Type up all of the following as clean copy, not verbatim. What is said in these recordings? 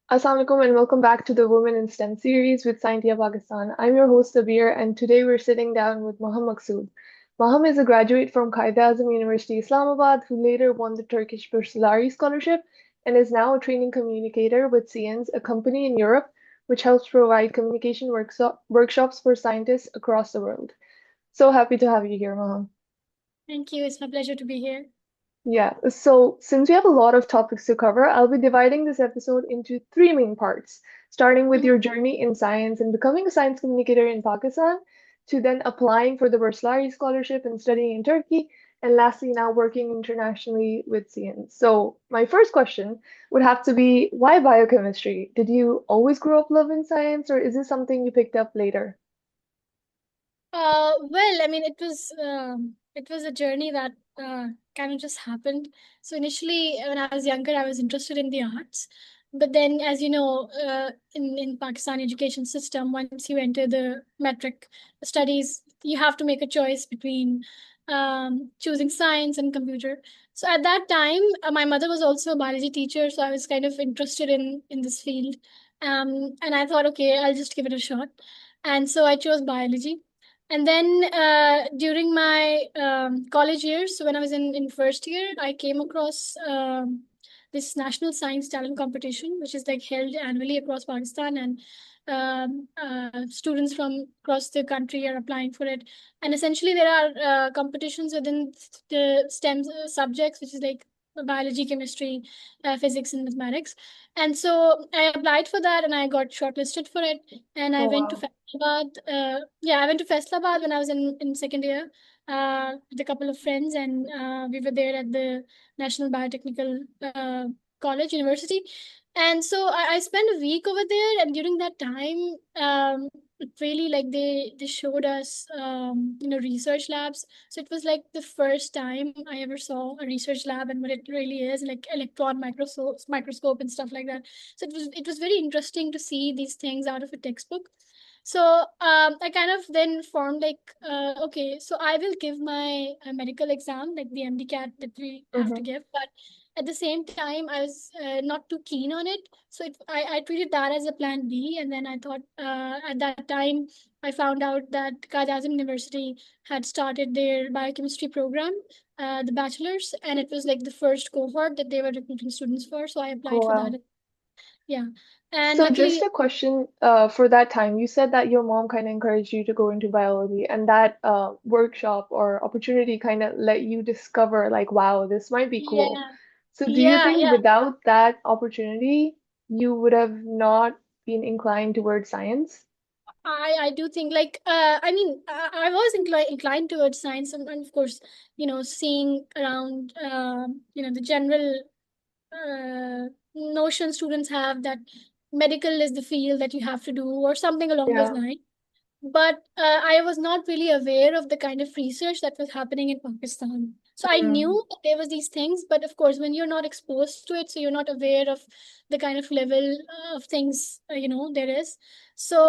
Assalamu alaikum and welcome back to the Women in STEM series with Scientia Pakistan. I'm your host Abeer and today we're sitting down with Maham Maqsood. Maham is a graduate from Quaid-e-Azam University Islamabad who later won the Turkish Burslari Scholarship and is now a training communicator with CIENS, a company in Europe which helps provide communication workshops for scientists across the world. So happy to have you here, Maham. Thank you. It's my pleasure to be here. Yeah, so since we have a lot of topics to cover, I'll be dividing this episode into three main parts, starting with Mhm. your journey in science and becoming a science communicator in Pakistan, to then applying for the Burslari Scholarship and studying in Turkey, and lastly, now working internationally with CN. So, my first question would have to be, why biochemistry? Did you always grow up loving science, or is this something you picked up later? Well, I mean, it was a journey that kind of just happened. So initially, when I was younger, I was interested in the arts, but then, as you know, in Pakistan education system, once you enter the metric studies, you have to make a choice between choosing science and computer. So at that time, my mother was also a biology teacher, so I was kind of interested in this field, and I thought, okay, I'll just give it a shot, and so I chose biology. And then during my college years, so when I was in first year, I came across this national science talent competition, which is like held annually across Pakistan, and students from across the country are applying for it. And essentially, there are competitions within the STEM subjects, which is like biology, chemistry, physics, and mathematics. And so I applied for that, and I got shortlisted for it. And I Oh, went to wow. Faisalabad. Yeah, I went to Faisalabad when I was in second year with a couple of friends, and we were there at the National Biotechnical College University. And so I spent a week over there, and during that time, it really like they showed us research labs. So it was like the first time I ever saw a research lab and what it really is, like electron microscope and stuff like that. So it was very interesting to see these things out of a textbook. So I kind of then formed like, okay, so I will give my medical exam, like the MD-CAT that we have to Mm-hmm. give, but at the same time, I was not too keen on it. So I treated that as a plan B. And then I thought at that time, I found out that Qasim University had started their biochemistry program, the bachelor's, and it was like the first cohort that they were recruiting students for. So I Oh, applied for wow. that. Yeah. And So just luckily, a question for that time. You said that your mom kind of encouraged you to go into biology, and that workshop or opportunity kind of let you discover like, wow, this might be cool. yeah, So do you yeah, think yeah. without that opportunity, you would have not been inclined towards science? I do think like I mean I was inclined towards science, and of course, seeing around the general notion students have that medical is the field that you have to do or something along those Yeah. lines. But I was not really aware of the kind of research that was happening in Pakistan. So I Mm. knew that there was these things, but of course, when you're not exposed to it, so you're not aware of the kind of level of things there is. So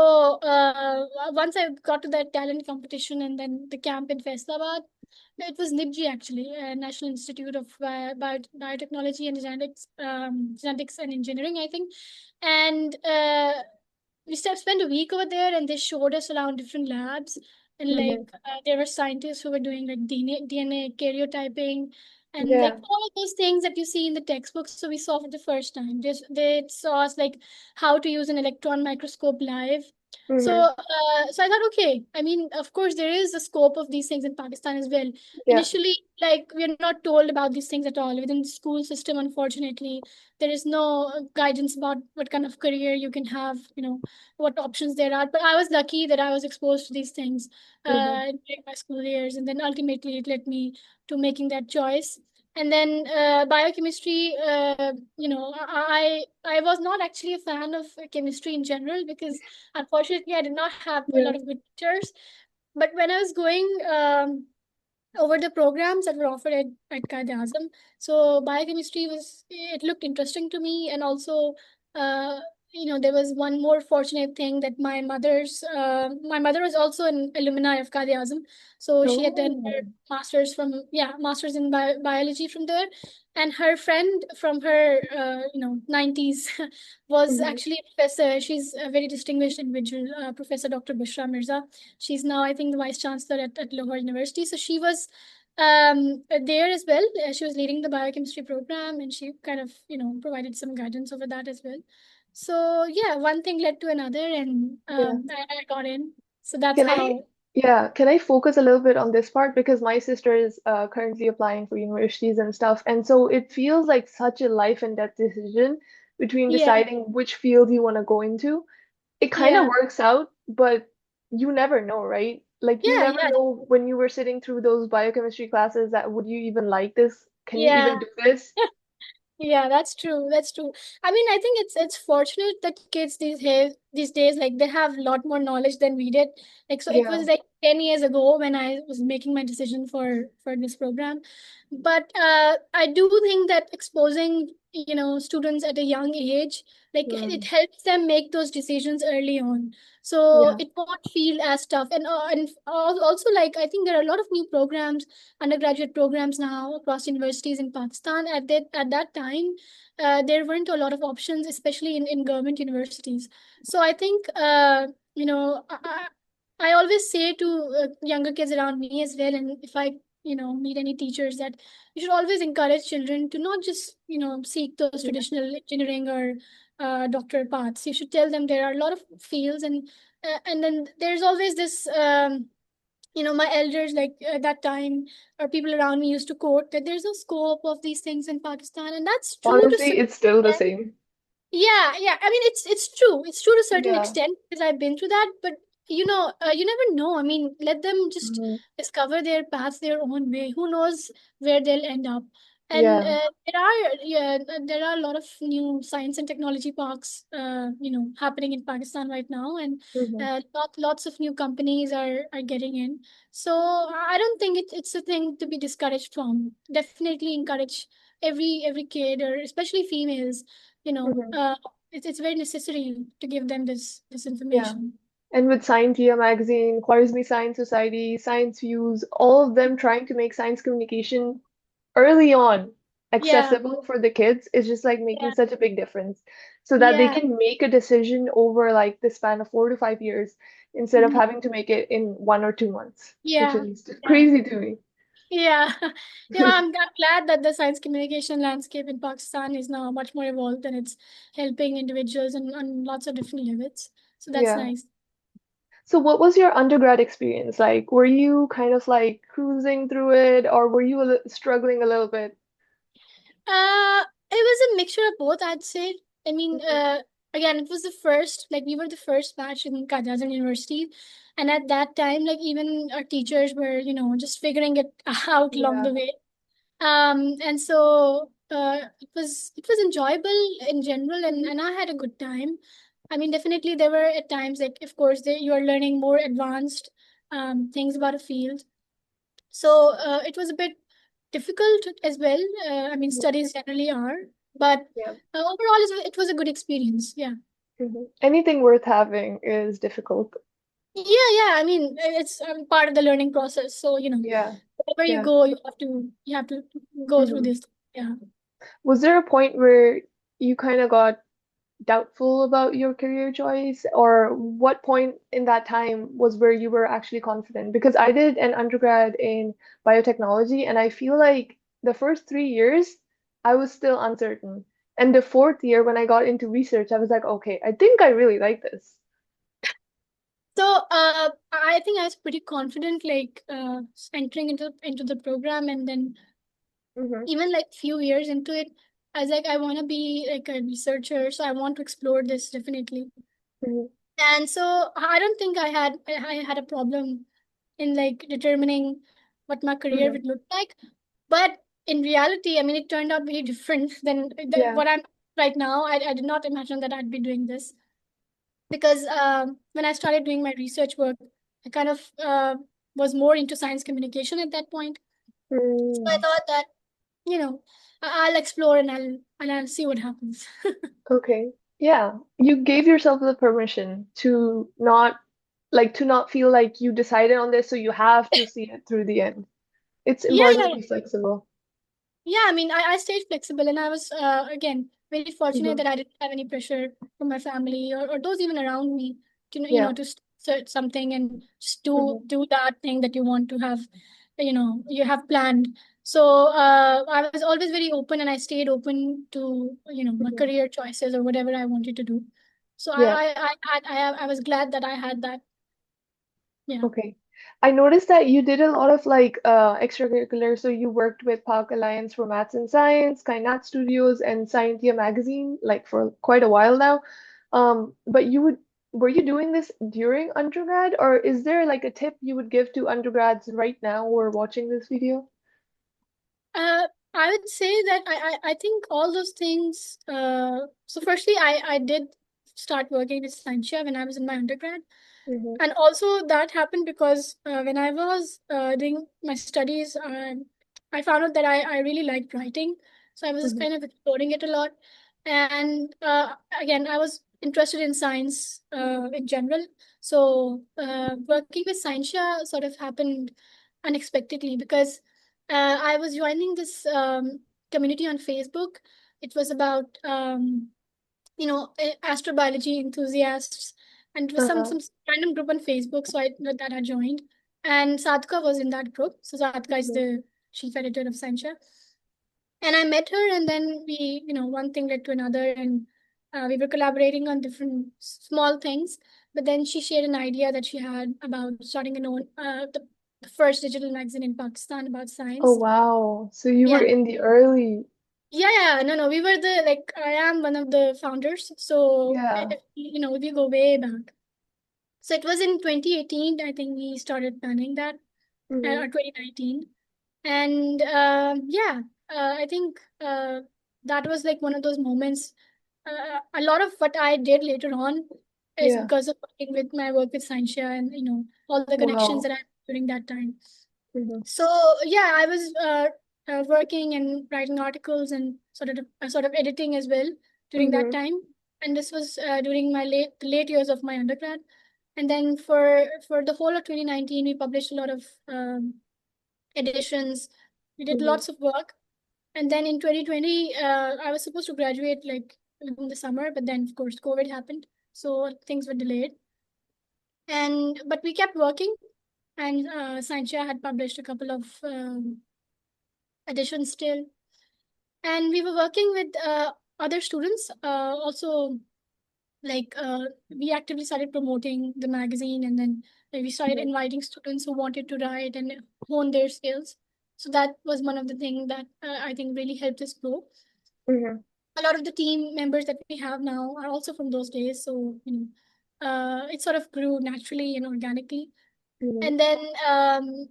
once I got to that talent competition and then the camp in Faisalabad, it was NIBG actually, National Institute of Biotechnology and Genetics and Engineering, I think. And we spent a week over there, and they showed us around different labs. And Hmm. like there were scientists who were doing like DNA karyotyping and like Yeah. all of those things that you see in the textbooks. So we saw for the first time. They saw us like how to use an electron microscope live. So Hmm. so I thought, okay, I mean, of course there is a scope of these things in Pakistan as well. Yeah. Initially, like we're not told about these things at all within the school system, unfortunately. There is no guidance about what kind of career you can have, what options there are. But I was lucky that I was exposed to these things Hmm. during my school years, and then ultimately it led me to making that choice. And then biochemistry, I was not actually a fan of chemistry in general because unfortunately I did not have a Yeah. lot of good teachers. But when I was going over the programs that were offered at Qaid Azam. So biochemistry it looked interesting to me, and also there was one more fortunate thing that my mother was also an alumni of Qadi Azam, so she had done her Oh. masters in biology from there, and her friend from her 90s was Mhm. actually a professor. She's a very distinguished individual, Professor Dr. Bushra Mirza. She's now, I think, the vice chancellor at Lahore University. So she was there as well. She was leading the biochemistry program, and she kind of provided some guidance over that as well. So yeah, one thing led to another, and Yeah. I got in. So that's Can I, how. yeah, can I focus a little bit on this part because my sister is currently applying for universities and stuff, and so it feels like such a life and death decision between Yeah, deciding which field you want to go into. It kind of yeah, works out, but you never know, right? Like you yeah, never yeah, know when you were sitting through those biochemistry classes that would you even like this? Can you yeah. even do this? Yeah, that's true. That's true. I mean, I think it's fortunate that kids these days, like, they have a lot more knowledge than we did. Like, so it Yeah. was like 10 years ago when I was making my decision for this program. But I do think that exposing, students at a young age, like, it Mm. helps them make those decisions early on. So Yeah. it won't feel as tough. And also, like, I think there are a lot of new programs, undergraduate programs now across universities in Pakistan. At that time, there weren't a lot of options, especially in government universities. So I think, I always say to younger kids around me as well, and if I meet any teachers, that you should always encourage children to not just seek those Yeah. traditional engineering or doctoral paths. You should tell them there are a lot of fields, and then there's always this. My elders, like, at that time, or people around me, used to quote that there's no scope of these things in Pakistan, and that's true to Honestly, some it's still the extent. same. Yeah, yeah. I mean, it's true. It's true to a certain Yeah. extent because I've been through that. But you never know. I mean, let them just Mhm. discover their paths their own way. Who knows where they'll end up? And Yeah. there are a lot of new science and technology parks, happening in Pakistan right now, and Mhm. lots of new companies are getting in. So I don't think it's a thing to be discouraged from. Definitely encourage every kid, or especially females, Mhm. it's very necessary to give them this Yeah. information. And with Scientia Magazine, Khwarizmi Science Society, Science Views, all of them trying to make science communication early on Yeah, accessible for the kids is just like making yeah, such a big difference so that they yeah, can make a decision over like the span of 4 to 5 years instead of mhm, having to make it in 1 or 2 months, which yeah, is yeah, crazy to me. yeah. I'm glad that the science communication landscape in Pakistan is now much more evolved, and it's helping individuals on lots of different levels. So that's Yeah. nice. So what was your undergrad experience like? Were you kind of like cruising through it or were you struggling a little bit? It was a mixture of both, I'd say. I mean, Mhm. again, it was the first, like, we were the first batch in Kadazan University. And at that time, like, even our teachers were, just figuring it out along Yeah. the way. And so it was enjoyable in general, Mhm. and I had a good time. I mean, definitely there were at times, like, of course, you are learning more advanced things about a field. So it was a bit difficult as well. I mean, Mhm. studies generally are, but Yeah. overall, it was a good experience. Yeah. Anything worth having is difficult. Yeah, yeah. I mean, it's part of the learning process. So, Yeah. wherever you Yeah. go, you have to go through Mhm. this. Yeah. Was there a point where you kind of got doubtful about your career choice, or what point in that time was where you were actually confident? Because I did an undergrad in biotechnology, and I feel like the first 3 years I was still uncertain. And the fourth year, when I got into research, I was like, okay, I think I really like this. So, I think I was pretty confident, like, entering into the program, and then Hmm. even like few years into it, I was like, I want to be like a researcher, so I want to explore this definitely. Hmm. And so I don't think I had a problem in, like, determining what my career Hmm. would look like. But in reality, I mean, it turned out very different than Yeah. what I'm right now. I did not imagine that I'd be doing this because when I started doing my research work, I kind of was more into science communication at that point. So I Mm. thought that, you know, I'll explore, and I'll see what happens. Okay. Yeah, you gave yourself the permission to not feel like you decided on this, so you have to see it through the end. It's Yeah, important yeah, to be flexible. yeah. I mean, I stayed flexible, and I was again very fortunate Hmm. that I didn't have any pressure from my family or those even around me to Yeah. to search something and just do Hmm. do that thing that you want to have, you have planned. So I was always very open, and I stayed open to my Hmm. career choices or whatever I wanted to do. So Yeah. I was glad that I had that. Yeah. Okay. I noticed that you did a lot of extracurricular. So you worked with Park Alliance for Maths and Science, Kainat Studios, and Scientia Magazine like for quite a while now. But were you doing this during undergrad, or is there like a tip you would give to undergrads right now who are watching this video? I would say that I think all those things. So firstly, I did start working with Scientia when I was in my undergrad. Mm-hmm. And also that happened because when I was doing my studies, I found out that I really liked writing. So I was Mm-hmm. kind of exploring it a lot. And again, I was interested in science in general. So working with Scientia sort of happened unexpectedly because I was joining this community on Facebook. It was about astrobiology enthusiasts, and it was some Uh-huh. some random group on Facebook. So that I joined, and Sadhka was in that group. So Sadhka is Mm-hmm. the chief editor of Scientia, and I met her, and then one thing led to another, and we were collaborating on different small things. But then she shared an idea that she had about starting the first digital magazine in Pakistan about Oh science. wow. So you were Yeah. in the early, Yeah, yeah, no, we were I am one of the founders. So, yeah. we go way back. So it was in 2018, I think we started planning that, Mm-hmm. or 2019. And yeah, I think that was like one of those moments. A lot of what I did later on is Yeah. because of working with my work with Scientia and, all the connections Wow. that I had during that time. Mm-hmm. So yeah, I was working and writing articles and sort of editing as well during that Mm-hmm. time. And this was during my late years of my undergrad. And then for the whole of 2019, we published a lot of editions. We did Mm-hmm. lots of work. And then in 2020, I was supposed to graduate like in the summer, but then of course COVID happened, so things were delayed. And but we kept working, and Scientia had published a couple of editions still. And we were working with other students. Also, we actively started promoting the magazine, and then we started Mm-hmm. inviting students who wanted to write and hone their skills. So that was one of the things that I think really helped us grow. Mm-hmm. A lot of the team members that we have now are also from those days. So, it sort of grew naturally and organically. Mm-hmm. And then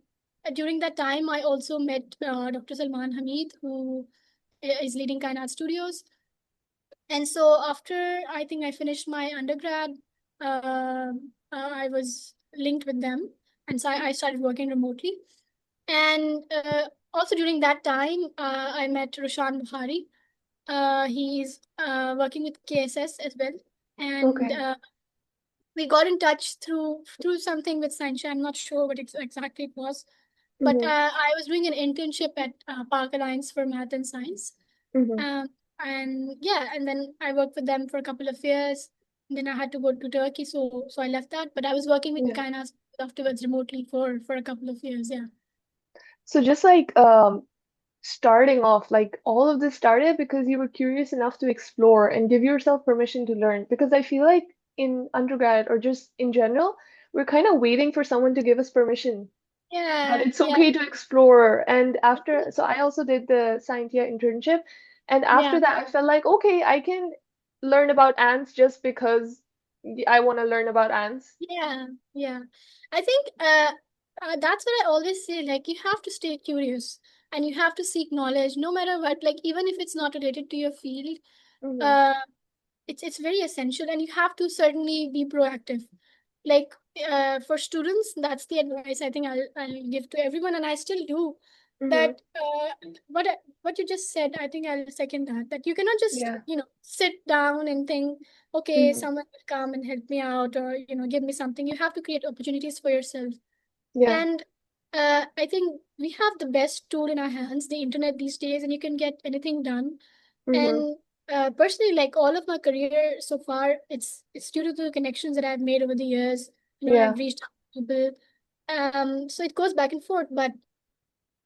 during that time, I also met Dr. Salman Hamid, who is leading Kainat Studios. And so after I think I finished my undergrad, I was linked with them, and so I started working remotely. And also during that time, I met Roshan Buhari. He's working with KSS as well, and Okay. we got in touch through something with Sancha. I'm not sure what exactly it was, but Mm-hmm. I was doing an internship at Park Alliance for Math and Science. Mm-hmm. Um, and yeah, and then I worked with them for a couple of years. Then I had to go to Turkey, so I left that. But I was working with Yeah. Kainas afterwards remotely for a couple of years. Yeah. So just starting off, like all of this started because you were curious enough to explore and give yourself permission to learn. Because I feel like in undergrad or just in general, we're kind of waiting for someone to give us permission that Yeah, it's yeah, okay to explore. And after, so I also did the Scientia internship. And after yeah, that, I felt like, okay, I can learn about ants just because I want to learn about ants. yeah, yeah. I think that's what I always say. Like, you have to stay curious and you have to seek knowledge, no matter what. Like, even if it's not related to your field, Mm-hmm. uh, it's very essential, and you have to certainly be proactive. Like, for students, that's the advice I think I'll give to everyone, and I still do. Mm-hmm. that what you just said, I think I'll second that. That you cannot just Yeah. sit down and think, okay, Mm-hmm. someone will come and help me out, or give me something. You have to create opportunities for yourself. Yeah. And I think we have the best tool in our hands, the internet these days, and you can get anything done. Mm-hmm. And personally, like all of my career so far, it's due to the connections that I've made over the years. I've Yeah. reached out to people. So it goes back and forth, but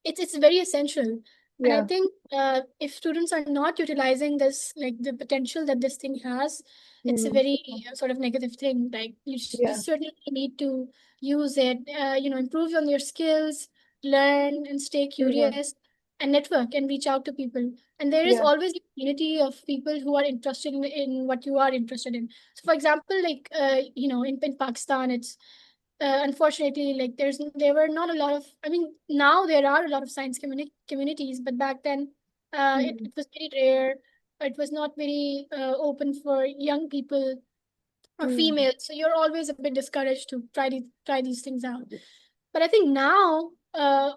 it's very essential. And I Yeah. think if students are not utilizing this, like the potential that this thing has, it's a Mm-hmm. very sort of negative thing. Like you Yeah. certainly need to use it, improve on your skills, learn and stay Mm-hmm. curious, and network and reach out to people. And there is Yeah. always a community of people who are interested in what you are interested in. So for example, like in Pakistan, it's unfortunately, like there were not a lot of. I mean, now there are a lot of science communities, but back then, Mm-hmm. it was very rare. It was not very open for young people or Mm-hmm. females. So you're always a bit discouraged to try these things out. But I think now,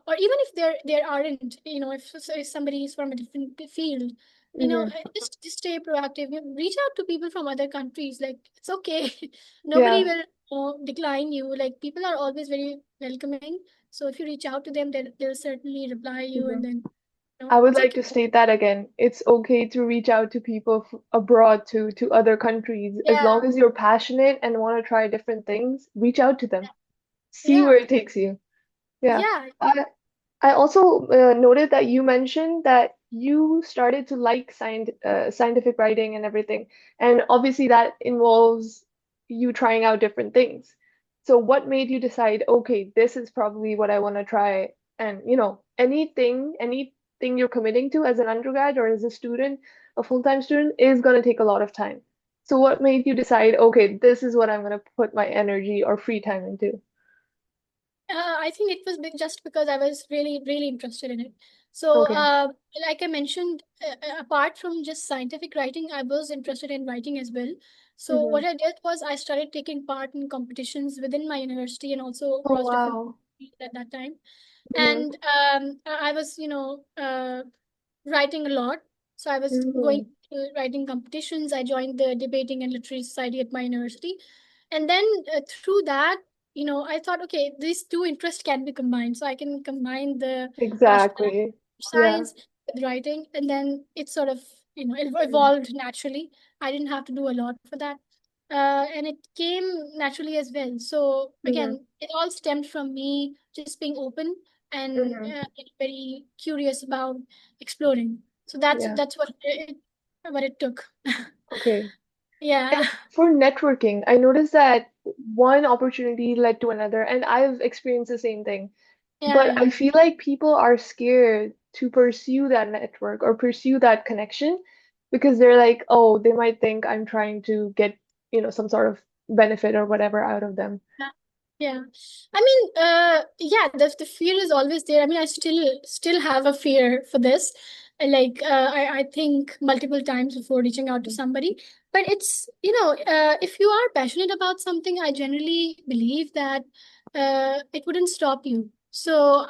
or even if there aren't, if somebody is from a different field, Mm-hmm. just stay proactive. Reach out to people from other countries. Like it's okay. Nobody Yeah. will decline you. Like people are always very welcoming. So if you reach out to them, they'll certainly reply you, Mm-hmm. and then I would it's like okay. to state that again. It's okay to reach out to people abroad, to other countries, as Yeah, long as you're passionate and want to try different things. Reach out to them. See yeah, where it takes you. Yeah. yeah. I also noted that you mentioned that you started to like scientific writing and everything. And obviously that involves you trying out different things. So what made you decide, okay, this is probably what I want to try? And anything you're committing to as an undergrad or as a student, a full-time student, is going to take a lot of time. So what made you decide, okay, this is what I'm going to put my energy or free time into? I think it was just because I was really, really interested in it. So, Okay. like I mentioned, apart from just scientific writing, I was interested in writing as well. So, Mm-hmm. what I did was I started taking part in competitions within my university and also Oh, across different wow. fields at that time. Mm-hmm. And I was, writing a lot. So I was going Mm-hmm. to writing competitions. I joined the debating and literary society at my university. And then through that, I thought, okay, these two interests can be combined. So I can combine the passion that I have Exactly. for Yeah. science with writing. And then it sort of, Mhm. evolved naturally. I didn't have to do a lot for that. And it came naturally as well. So Mhm. again, it all stemmed from me just being open and Mhm. very curious about exploring. So that's Yeah. that's what it took. Okay. Yeah, And for networking, I noticed that one opportunity led to another, and I've experienced the same thing. yeah, But yeah. I feel like people are scared to pursue that network or pursue that connection because they're like, oh, they might think I'm trying to get, some sort of benefit or whatever out of them. Yeah. Yeah. I mean, yeah, the fear is always there. I mean, I still have a fear for this. Like, I think multiple times before reaching out to somebody. But it's, if you are passionate about something, I generally believe that it wouldn't stop you. So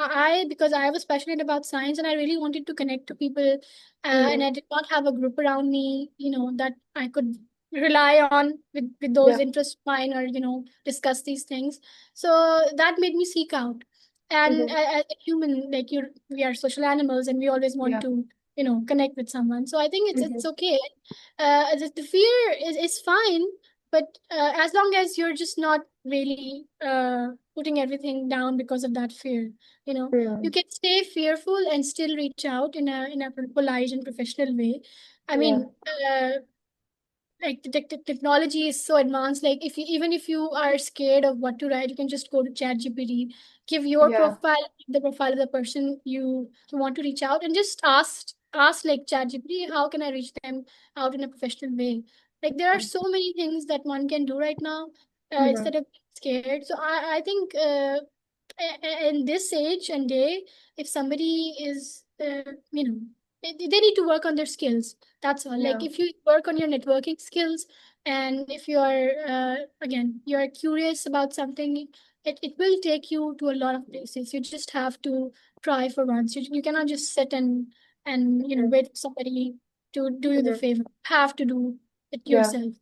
because I was passionate about science and I really wanted to connect to people, and Mm-hmm. I did not have a group around me, that I could rely on with those Yeah. interests of mine, or discuss these things. So that made me seek out. And Mm-hmm. as a human, like we are social animals and we always want Yeah. to connect with someone. So I think it's Mm-hmm. okay. The fear is fine, but as long as you're just not really putting everything down because of that fear, Mm-hmm. you can stay fearful and still reach out in a polite and professional way. I Yeah. mean, like the technology is so advanced. Like even if you are scared of what to write, you can just go to ChatGPT, give your Yeah. profile, the profile of the person you want to reach out, and just ask like ChatGPT, how can I reach them out in a professional way? Like there are so many things that one can do right now, Mm-hmm. instead of being scared. So I think in this age and day, if somebody is they need to work on their skills. That's all. Like Yeah. if you work on your networking skills, and if you are again you're curious about something, it will take you to a lot of places. You just have to try for once. You cannot just sit and Mhm. wait for somebody to do you the Mhm. favor. You have to do it Yeah. yourself.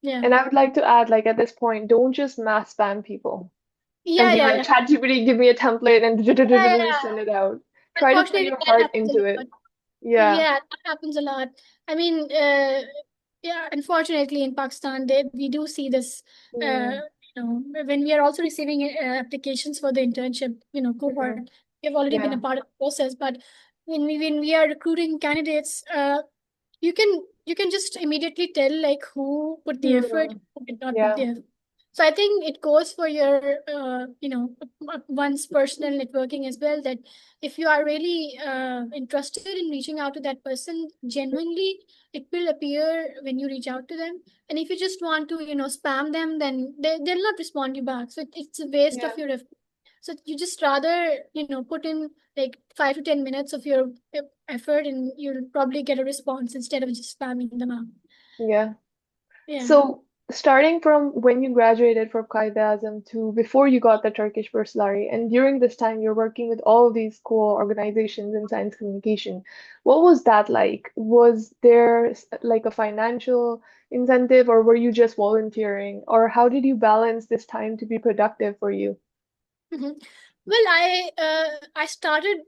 Yeah. And I would like to add, like at this point, don't just mass spam people and Yeah, be yeah, like, yeah. ChatGPT, give me a template and Yeah, yeah, yeah. send it out. Try to put Unfortunately, your that heart happens a into lot. it. Yeah. Yeah, that happens a lot. I mean, yeah, unfortunately, in Pakistan, we do see this. Uh, Mm. when we are also receiving applications for the internship, cohort, Mhm. we have already been a Yeah. part of the process. But when we are recruiting candidates, you can just immediately tell like who put the effort, Mm. who did not put the Yeah. effort. So I think it goes for your one's personal networking as well, that if you are really interested in reaching out to that person genuinely, it will appear when you reach out to them. And if you just want to spam them, then they'll not respond you back, so it's a waste Yeah. of your effort. So you just rather put in like 5 to 10 minutes of your effort, and you'll probably get a response instead of just spamming them out. Yeah. Yeah. So, starting from when you graduated from Qaeda to before you got the Turkish Burslari, and during this time you're working with all of these cool organizations in science communication, what was that like? Was there like a financial incentive, or were you just volunteering, or how did you balance this time to be productive for you? Mhm. Well, I started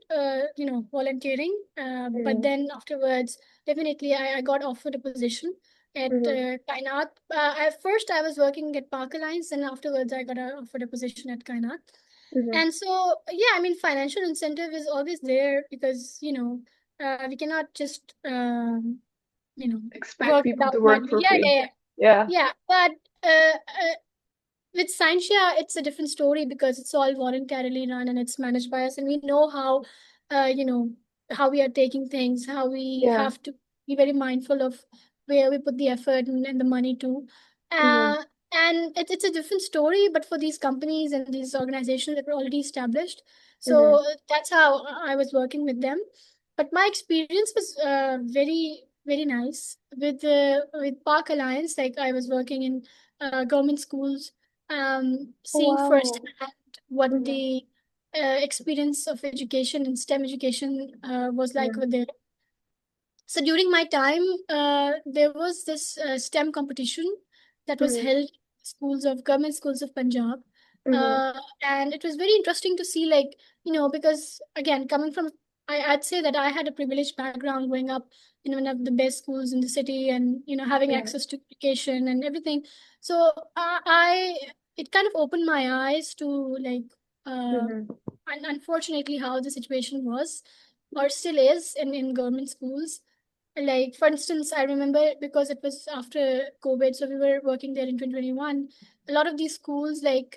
volunteering, but Mm-hmm. then afterwards, definitely I got offered a position at Mm-hmm. Kainat. At first, I was working at Park Alliance, and afterwards, I got offered a position at Kainat. Mm-hmm. And so, yeah, I mean, financial incentive is always there because we cannot just you know Expect work people to without work money. for Yeah, free. yeah, yeah, Yeah. yeah. But with Scientia, it's a different story because it's all voluntarily run and it's managed by us, and we know how, uh, you know, how we are taking things, how we Yeah. have to be very mindful of where we put the effort and the money to. Mm-hmm. Uh, and it's a different story, but for these companies and these organizations that were already established. Mm-hmm. So that's how I was working with them. But my experience was very, very nice with Park Alliance. Like I was working in government schools, seeing Wow. firsthand what Mm-hmm. the experience of education and STEM education was like Mm-hmm. with it. So during my time, there was this STEM competition that was Mm-hmm. held in schools of government schools of Punjab, Mm-hmm. and it was very interesting to see, like because again, coming from, I'd say that I had a privileged background growing up in one of the best schools in the city, and having Yeah. access to education and everything. So it kind of opened my eyes to like, uh, Mm-hmm. unfortunately, how the situation was or still is in government schools. Like, for instance, I remember because it was after COVID, so we were working there in 2021. A lot of these schools, like,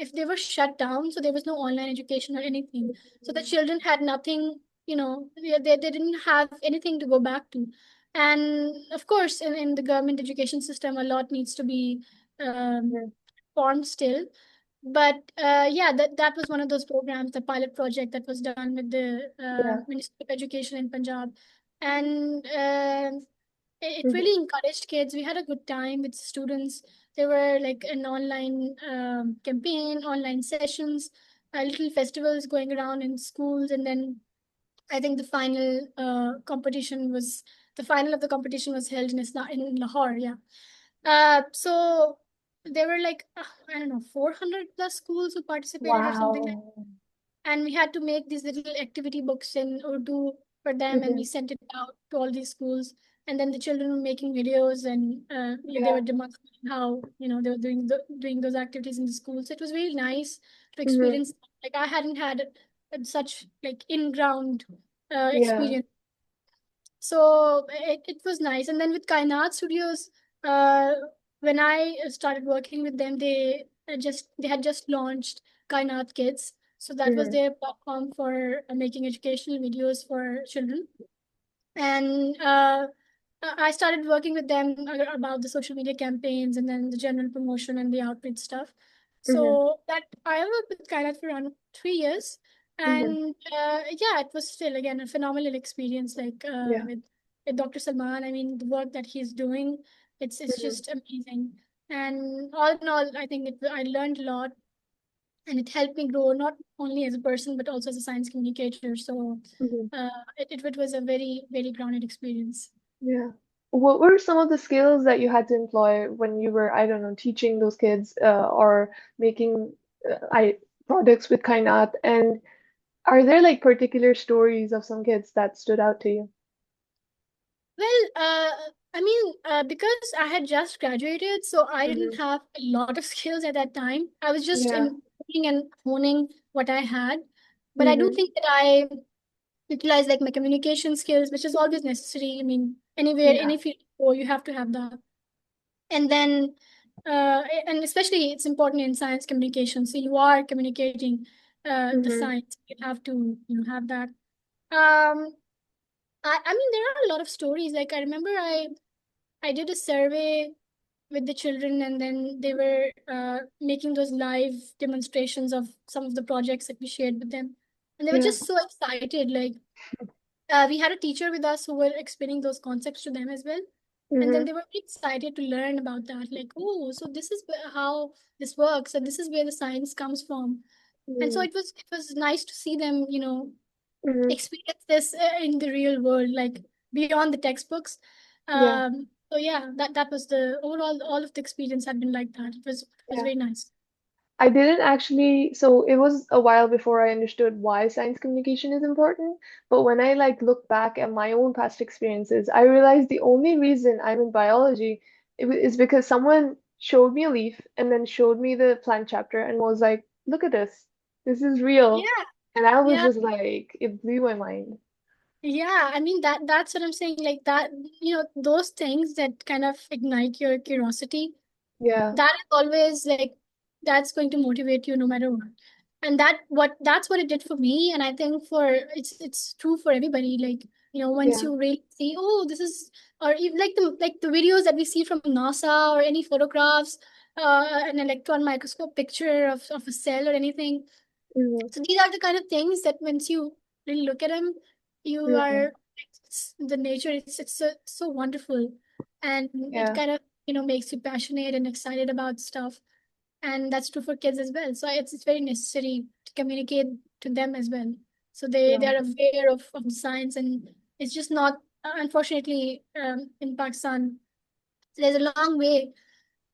if they were shut down, so there was no online education or anything. So the children had nothing, they didn't have anything to go back to. And of course, in the government education system, a lot needs to be Mm-hmm. formed still. But yeah, that was one of those programs, the pilot project that was done with the Yeah. Ministry of Education in Punjab, and it Mm-hmm. really encouraged kids. We had a good time with students. There were like an online campaign, online sessions, little festivals going around in schools, and then I think the final of the competition was held in Lahore. Yeah. So there were like I don't know, 400 plus schools who participated or something like, Wow. and we had to make these little activity books in Urdu for them, and we Mm-hmm. sent it out to all these schools. And then the children were making videos, and they Yeah. were demonstrating how they were doing those activities in the schools. So it was really nice to Mm-hmm. experience. Like I hadn't had such like in ground Yeah. experience, so it was nice. And then with Kainat Studios, uh, when I started working with them, they had just launched Kainat Kids. So that was Mm-hmm. their platform for making educational videos for children. And I started working with them about the social media campaigns and then the general promotion and the outreach stuff. Mm-hmm. So that I worked with Kainat for around 3 years. Mm-hmm. And yeah, it was still again a phenomenal experience, like Yeah. with Dr. Salman. I mean, the work that he's doing, it's Mm-hmm. just amazing. And all in all, I think I learned a lot. and it helped me grow not only as a person but also as a science communicator. So Mhm. it was a very grounded experience. Yeah. What were some of the skills that you had to employ when you were, I don't know, teaching those kids or making products with Kainat? And are there like particular stories of some kids that stood out to you? Well, I mean, because I had just graduated, so I didn't Hmm. have a lot of skills at that time. I was just Yeah. improving and honing what I had. But I do Hmm. think that I utilized like my communication skills, which is always necessary. I mean, anywhere, Yeah. any field you go, you have to have that. And then, and especially it's important in science communication. So you are communicating the Hmm. science. You have to, have that. Um, I mean, there are a lot of stories. Like I remember I did a survey with the children, and then they were making those live demonstrations of some of the projects that we shared with them. And they were Yeah. just so excited. Like, we had a teacher with us who were explaining those concepts to them as well. And then Hmm. they were excited to learn about that. Like, oh, so this is how this works, and this is where the science comes from. And so Hmm. it was nice to see them, Hmm. experience this in the real world, like beyond the textbooks. Yeah. So yeah, that was the overall. All of the experience had been like that. It was Yeah. very nice. I didn't actually, so it was a while before I understood why science communication is important. But when I like look back at my own past experiences, I realized the only reason I'm in biology is because someone showed me a leaf and then showed me the plant chapter and was like, look at this. This is real. Yeah, And I was yeah, just like, it blew my mind. yeah. I mean that's what I'm saying. Like that, those things that kind of ignite your curiosity. Yeah. That is always like that's going to motivate you no matter what. And that's what it did for me. And I think for it's true for everybody. Like, once Yeah. you really see, oh, this is, or even like the videos that we see from NASA, or any photographs, an electron microscope picture of a cell or anything. Hmm. So these are the kind of things that once you really look at them, you Hmm. are, the nature, it's so wonderful. And it Yeah. kind of, makes you passionate and excited about stuff. And that's true for kids as well. So it's very necessary to communicate to them as well. So they Yeah. are aware of the science, and it's just not, unfortunately, in Pakistan, there's a long way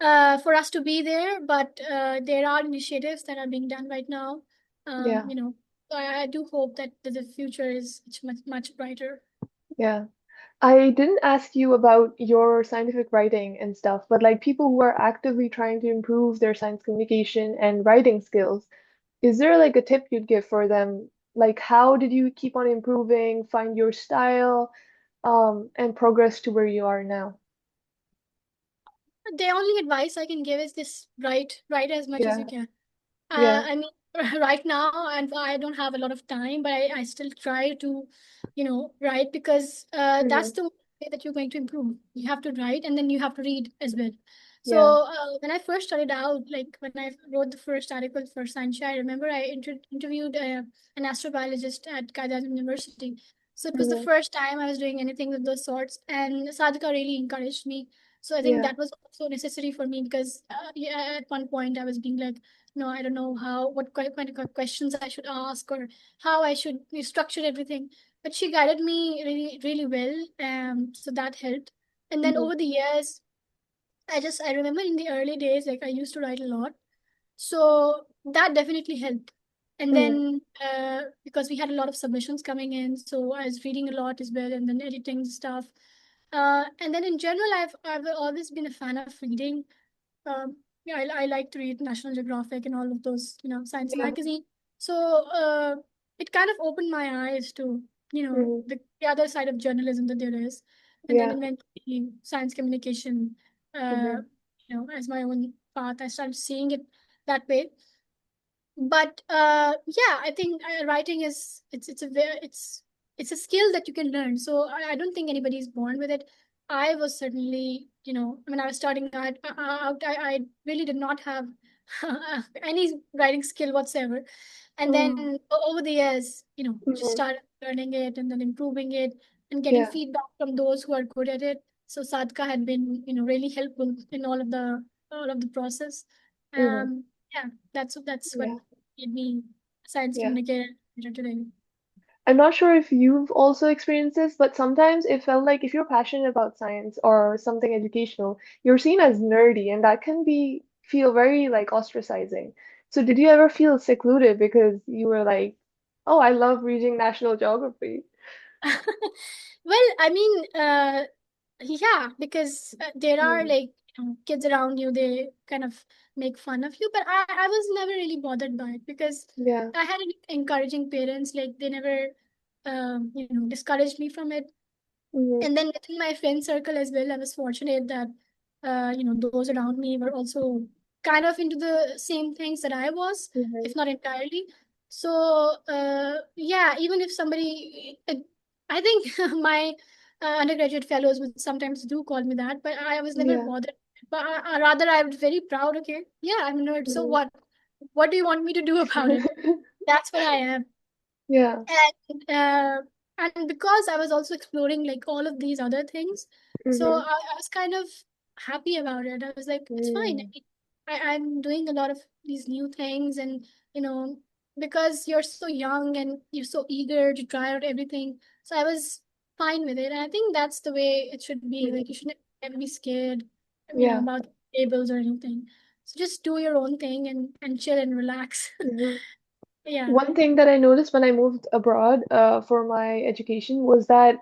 for us to be there, but there are initiatives that are being done right now. Yeah. So I do hope that the future is much brighter. Yeah. I didn't ask you about your scientific writing and stuff, but like people who are actively trying to improve their science communication and writing skills, is there like a tip you'd give for them? Like how did you keep on improving, find your style, and progress to where you are now? The only advice I can give is this: write as much as Yeah, you can. yeah, I mean, right now, and I don't have a lot of time, but I still try to, write, because that's hmm, the way that you're going to improve. You have to write, and then you have to read as well. So yeah, when I first started out, like when I wrote the first article for Scientia, I remember I interviewed an astrobiologist at Qaeda University. So it was the hmm, first time I was doing anything of those sorts, and Sadhika really encouraged me. So I think yeah, that was also necessary for me, because yeah, at one point I was being like, no, I don't know what kind of questions I should ask, or how I should structure everything. But she guided me really, really well. So that helped. And then hmm, over the years, I remember in the early days, like I used to write a lot. So that definitely helped. And hmm, then because we had a lot of submissions coming in, so I was reading a lot as well, and then editing stuff. And then in general, I've always been a fan of reading. Yeah, I like to read National Geographic and all of those, science yeah, magazine. So it kind of opened my eyes to, hmm, the other side of journalism that there is. And then yeah, eventually science communication, uh, hmm, as my own path, I started seeing it that way. But yeah, I think writing is it's a skill that you can learn. So I don't think anybody is born with it. I was certainly, when I was starting out, I really did not have any writing skill whatsoever. And then hmm, over the years, just hmm, started learning it, and then improving it, and getting yeah, feedback from those who are good at it. So Sadka had been, really helpful in all of the process. hmm, Yeah, that's what yeah. made me science Yeah. communicator today. I'm not sure if you've also experienced this, but sometimes it felt like if you're passionate about science or something educational, you're seen as nerdy, and that can be feel very like ostracizing. So did you ever feel secluded because you were like, oh, I love reading National Geography? Well, I mean, yeah, because there are Mm, like kids around you, they kind of make fun of you, but I was never really bothered by it because yeah. I had encouraging parents, like they never, discouraged me from it. Hmm. And then within my friend circle as well, I was fortunate that those around me were also kind of into the same things that I was, Hmm. if not entirely. So yeah, even if somebody, I think my undergraduate fellows would sometimes do call me that, but I was never Yeah. bothered. But rather, I was very proud. Okay, yeah, I'm a nerd. So Hmm. what? What do you want me to do about it? That's what I am. Yeah. And and because I was also exploring like all of these other things, so Hmm. I was kind of happy about it. I was like, it's fine. Mm. I'm doing a lot of these new things, and you know, because you're so young and you're so eager to try out everything. So I was fine with it. And I think that's the way it should be. Like you Hmm. shouldn't ever be scared, Yeah. about tables or anything. So just do your own thing and chill and relax. Hmm. Yeah. One thing that I noticed when I moved abroad for my education was that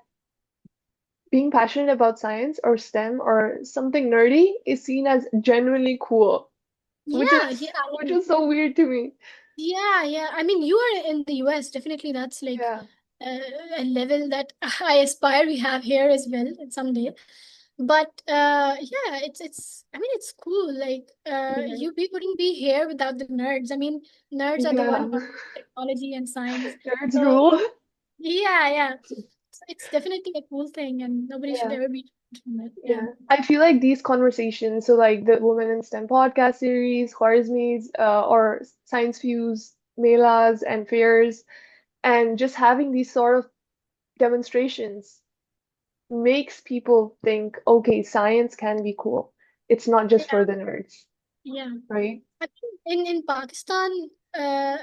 being passionate about science or STEM or something nerdy is seen as genuinely cool, which Yeah, is yeah. I which mean, was so weird to me. yeah, yeah. I mean, you are in the US. Definitely, that's like Yeah. uh, a level that I aspire we have here as well someday. But yeah, it's. I mean, it's cool. Like Hmm. you wouldn't be here without the nerds. I mean, nerds are the Yeah. one who technology and science. Nerds So rule. yeah, yeah. So it's definitely a cool thing, and nobody should Yeah. ever be from it. Yeah, Yeah. I feel like these conversations, so like the Women in STEM podcast series, Khwarizmis, or Science Fuse, melas and fairs, and just having these sort of demonstrations makes people think, okay, science can be cool. It's not just yeah, for the nerds, yeah. right? I think in Pakistan, uh,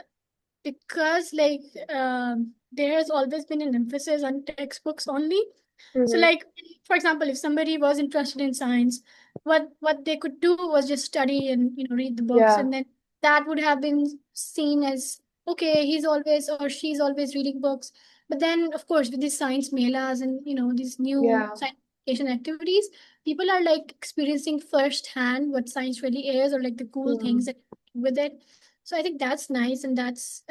because like there has always been an emphasis on textbooks only. So Mm-hmm. like for example, if somebody was interested in science, what they could do was just study and read the books, Yeah. and then that would have been seen as okay, he's always or she's always reading books. But then of course with these science melas and these new Yeah. science education activities, people are like experiencing firsthand what science really is, or like the cool things Mm. that with it. So I think that's nice, and that's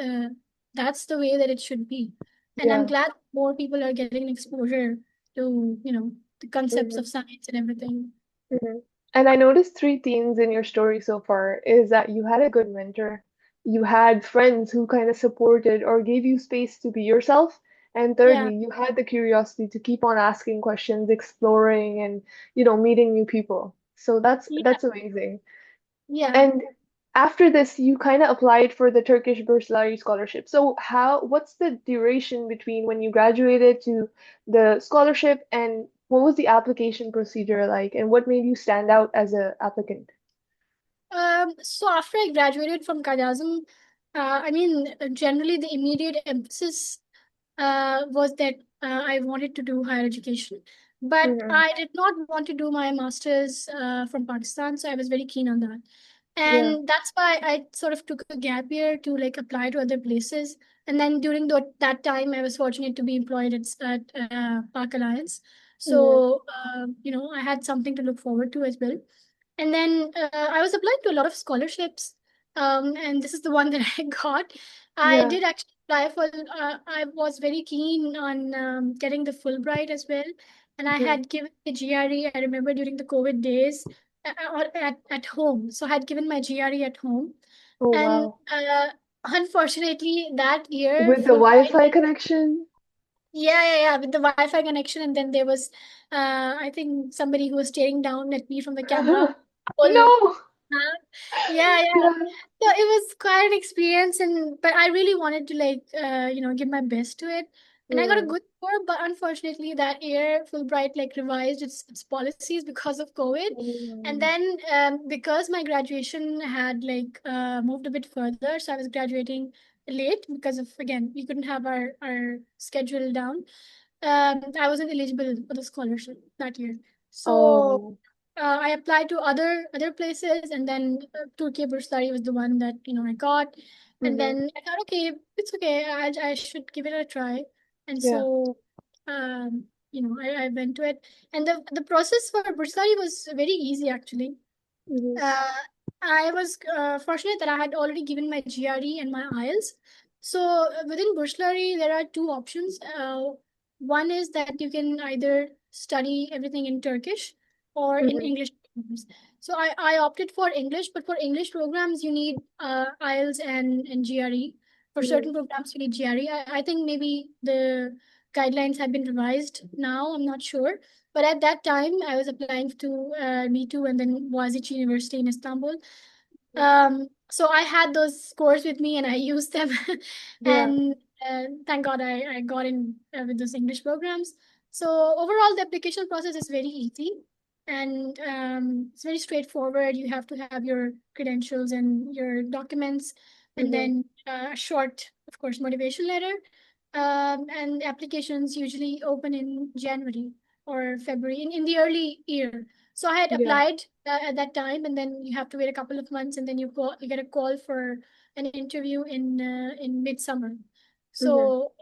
the way that it should be. And I'm Yeah. glad more people are getting exposure to, the concepts Hmm. of science and everything. Hmm. And I noticed three themes in your story so far is that you had a good mentor, you had friends who kind of supported or gave you space to be yourself, and Yeah, thirdly, you had the curiosity to keep on asking questions, exploring, and meeting new people. So yeah, that's amazing. yeah. And after this, you kind of applied for the Turkish Burslari Scholarship. So what's the duration between when you graduated to the scholarship, and what was the application procedure like, and what made you stand out as a applicant? So after I graduated from Kajazm, I mean, generally the immediate emphasis was that I wanted to do higher education, but Hmm. I did not want to do my master's from Pakistan, so I was very keen on that. Yeah. And that's why I sort of took a gap year to like apply to other places. And then during that time, I was fortunate to be employed at Park Alliance. Hmm. So, I had something to look forward to as well. And then I was applying to a lot of scholarships. And this is the one that I got. I Yeah. did actually apply for, I was very keen on getting the Fulbright as well. And I Hmm. had given the GRE, I remember during the COVID days, or at home. So I had given my GRE at home. Oh, And wow. unfortunately, that year, With the Fulbright, Wi-Fi connection? yeah, with the Wi-Fi connection. And then there was, I think, somebody who was staring down at me from the camera. Full No. yeah. Yeah. So it was quite an experience, and but I really wanted to like give my best to it. and I got a good score, but unfortunately that year Fulbright like revised its policies because of COVID. And Mm. then because my graduation had like moved a bit further, so I was graduating late because of, again, we couldn't have our schedule down. I wasn't eligible for the scholarship that year. So Oh. I applied to other places, and then Turkey Burslari was the one that I got. And Mm-hmm. then I thought, okay, it's okay. I should give it a try. And Yeah. so I went to it, and the process for Burslari was very easy actually. Mm-hmm. uh, I was fortunate that I had already given my GRE and my IELTS. So within Burslari, there are two options. One is that you can either study everything in Turkish or in Mm-hmm. English programs. So I opted for English, but for English programs, you need IELTS and GRE. For Mm-hmm. certain programs, you need GRE. I think maybe the guidelines have been revised now. I'm not sure. But at that time, I was applying to Me Too and then Boğaziçi University in Istanbul. So I had those scores with me and I used them. Yeah. And thank God I got in with those English programs. So overall, the application process is very easy and it's very straightforward. You have to have your credentials and your documents, and Mm-hmm. then a short, of course, motivation letter. And applications usually open in January or February in the early year. So I had Yeah. applied at that time, and then you have to wait a couple of months, and then you get a call for an interview in midsummer. Mm-hmm. So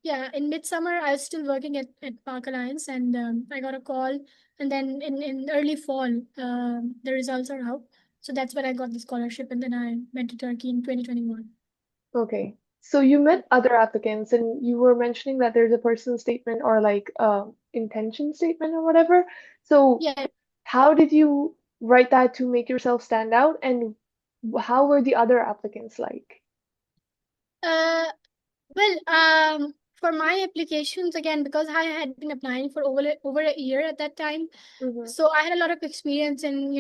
yeah, in midsummer I was still working at Park Alliance, and I got a call, and then in early fall the results are out. So that's when I got the scholarship, and then I went to Turkey in 2021. Okay. So you met other applicants and you were mentioning that there's a personal statement or like intention statement or whatever. So Yeah. how did you write that to make yourself stand out and how were the other applicants like? Uh, Well, for my applications, again, because I had been applying for over a year at that time, Mm-hmm. so I had a lot of experience, and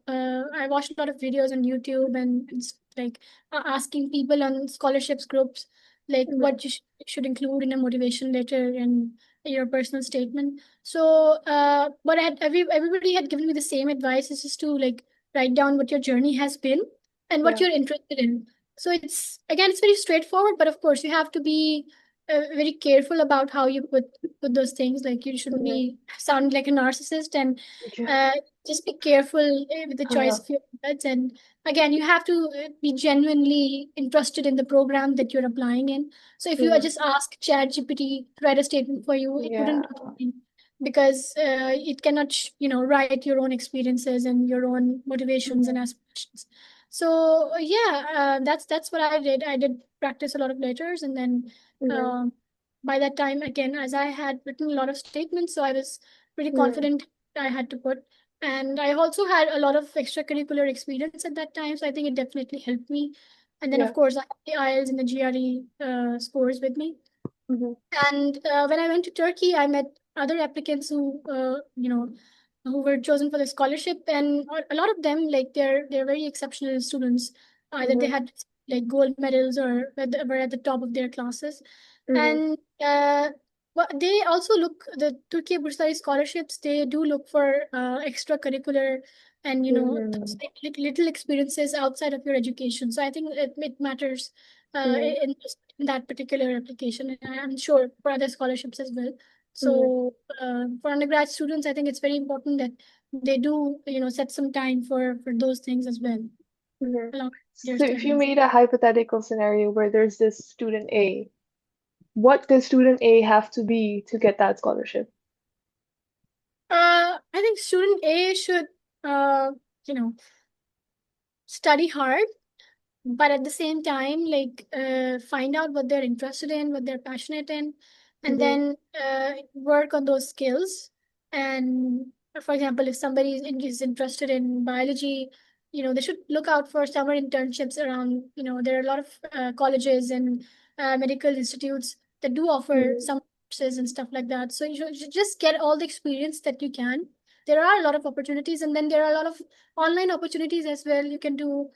I watched a lot of videos on YouTube, and like asking people on scholarships groups, like Mm-hmm. what you should include in a motivation letter and your personal statement. So, but everybody had given me the same advice, is just to like write down what your journey has been and what Yeah. you're interested in. So it's very straightforward, but of course you have to be very careful about how you put those things. Like you shouldn't Mm-hmm. be sounding like a narcissist, and Yeah. uh, just be careful with the choice Uh-huh. of your words. And again, you have to be genuinely interested in the program that you're applying in. So if you Mm-hmm. just ask ChatGPT to write a statement for you, it Yeah. wouldn't do anything, because it cannot write your own experiences and your own motivations Mm-hmm. and aspirations. So yeah, that's what I did. I did practice a lot of letters, and then Mm-hmm. um, by that time, again, as I had written a lot of statements, so I was pretty Mm-hmm. confident I had to put. And I also had a lot of extracurricular experience at that time, so I think it definitely helped me. And then, of Yeah. course, I had the IELTS and the GRE scores with me. Mm-hmm. And when I went to Turkey, I met other applicants who were chosen for the scholarship, and a lot of them, like they're very exceptional students. Either they Mm-hmm. had like gold medals or were at the top of their classes, Mm-hmm. and they also look, the Turkey Burslari scholarships. They do look for extracurricular and Mm-hmm. little experiences outside of your education. So I think it matters Mm-hmm. in that particular application, and I'm sure for other scholarships as well. Mm-hmm. So for undergrad students, I think it's very important that they do set some time for those things as well Mm-hmm. along their So if you studies. made a hypothetical scenario where there's this student A, what does student A have to be to get that scholarship? I think student A should you know study hard, but at the same time, like find out what they're interested in, what they're passionate in, and Mm-hmm. then work on those skills. And for example, if somebody is interested in biology, they should look out for summer internships around. There are a lot of colleges and medical institutes that do offer Mm-hmm. some courses and stuff like that. So you should just get all the experience that you can. There are a lot of opportunities, and then there are a lot of online opportunities as well. You can do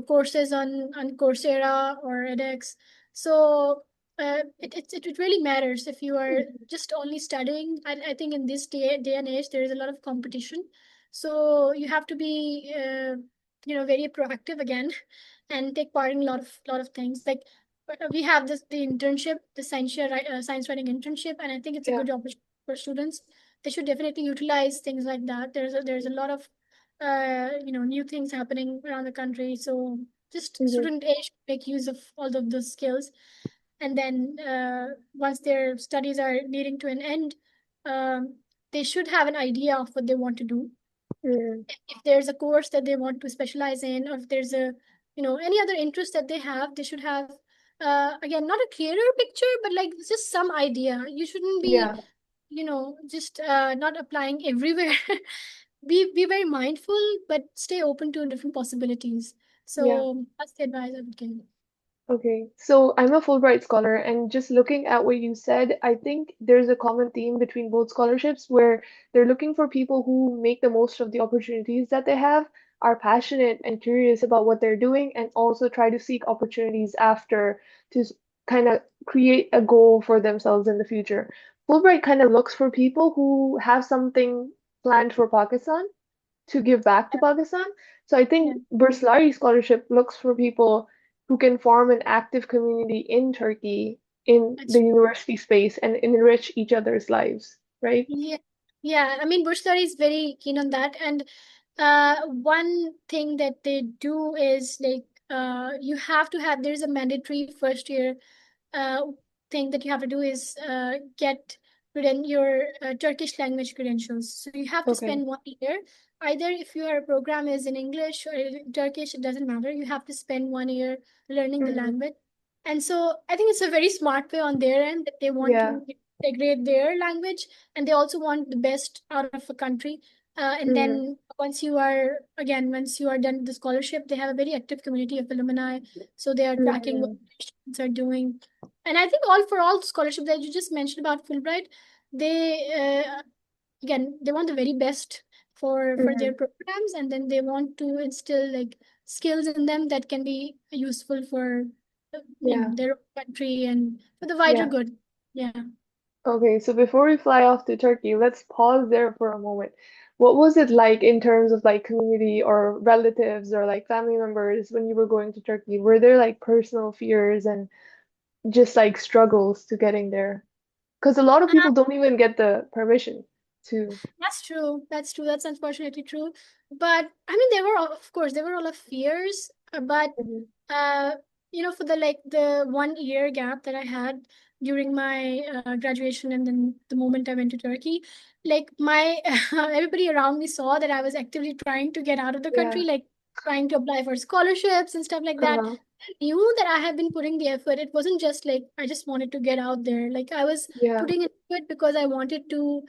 courses on Coursera or edX. So it really matters if you are Mhm. just only studying. I think in this day and age there is a lot of competition, so you have to be very proactive again, and take part in a lot of things. Like we have the internship, the science writing internship, and I think it's a Yeah. good opportunity for students. They should definitely utilize things like that. There's a lot of new things happening around the country, so just Hmm. student age make use of all of those skills. And then once their studies are nearing to an end, um, they should have an idea of what they want to do. Hmm. If there's a course that they want to specialize in, or if there's a any other interest that they have, they should have again, not a clearer picture, but like just some idea. You shouldn't be Yeah. just not applying everywhere. Be very mindful, but stay open to different possibilities. Yeah. So that's the advice I would give. Okay, so I'm a Fulbright scholar, and just looking at what you said, I think there's a common theme between both scholarships where they're looking for people who make the most of the opportunities that they have, are passionate and curious about what they're doing, and also try to seek opportunities after to kind of create a goal for themselves in the future. Fulbright kind of looks for people who have something planned for Pakistan to give back to Pakistan. So I Yeah, think Burslari Scholarship looks for people who can form an active community in Turkey in the that's university space and enrich each other's lives, right? Yeah, yeah. I mean, Burslari is very keen on that. And one thing that they do is like you have to have, there's a mandatory first year uh, thing that you have to do is get your Turkish language credentials. So you have to Okay. spend 1 year. Either if your program is in English or in Turkish, it doesn't matter. You have to spend 1 year learning the Hmm. language. And so I think it's a very smart way on their end that they want Yeah. to integrate their language, and they also want the best out of a country. And Hmm. then once you are done with the scholarship, they have a very active community of alumni. So they are tracking what Hmm. students are doing. And I think all scholarship that you just mentioned about Fulbright, they again they want the very best for their Hmm. programs, and then they want to instill like skills in them that can be useful for Yeah. their country and for the wider Yeah. good. Yeah. Okay, so before we fly off to Turkey, let's pause there for a moment. What was it like in terms of like community or relatives or like family members when you were going to Turkey? Were there like personal fears and just like struggles to getting there? Because a lot of people don't even get the permission to. That's true. That's true. That's unfortunately true. But I mean, of course, there were all of fears. But Mhm. uh, for the 1 year gap that I had during my graduation, and then the moment I went to Turkey, like my everybody around me saw that I was actively trying to get out of the country, Yeah. like trying to apply for scholarships and stuff like that. Uh-huh. I knew that I had been putting the effort. It wasn't just like I just wanted to get out there. Like I was Yeah. putting in effort because I wanted to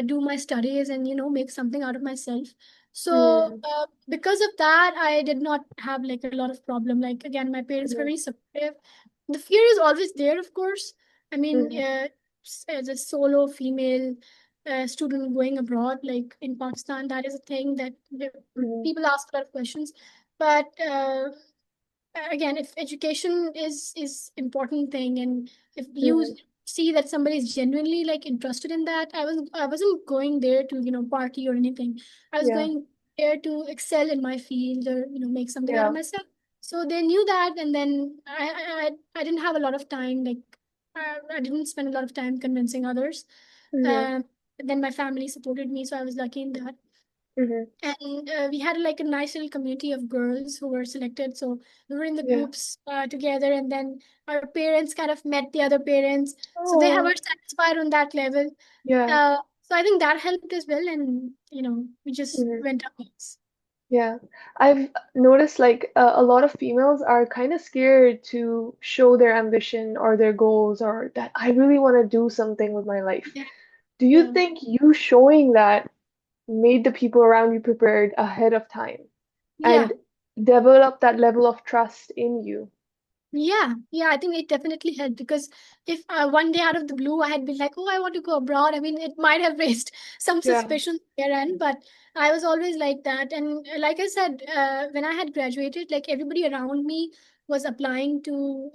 do my studies and make something out of myself. So Mm-hmm. because of that, I did not have like a lot of problem. Like again, my parents were very supportive. The fear is always there, of course. I mean, Mm-hmm. as a solo female student going abroad, like in Pakistan, that is a thing that Hmm. people ask a lot of questions. But again, if education is important thing, and if you Hmm. see that somebody is genuinely like interested in that, I wasn't going there to party or anything. I was Yeah. going there to excel in my field, or make something out of Yeah. myself. So they knew that, and then I didn't have a lot of time, like I didn't spend a lot of time convincing others. Hmm. um, then my family supported me, so I was lucky in that. Hmm. And we had like a nice little community of girls who were selected, so we were in the Yeah. groups together, and then our parents kind of met the other parents, so they were Oh, satisfied on that level. yeah. So I think that helped as well, and we just Hmm. went up. Yeah. I've noticed like a lot of females are kind of scared to show their ambition or their goals or that I really want to do something with my life. Yeah, Do you yeah, think you showing that made the people around you prepared ahead of time yeah. and develop that level of trust in you? Yeah, I think it definitely helped because if one day out of the blue I had been like, oh, I want to go abroad, I mean, it might have raised some Yeah. suspicion there, and but I was always like that. And like I said, when I had graduated, like everybody around me was applying to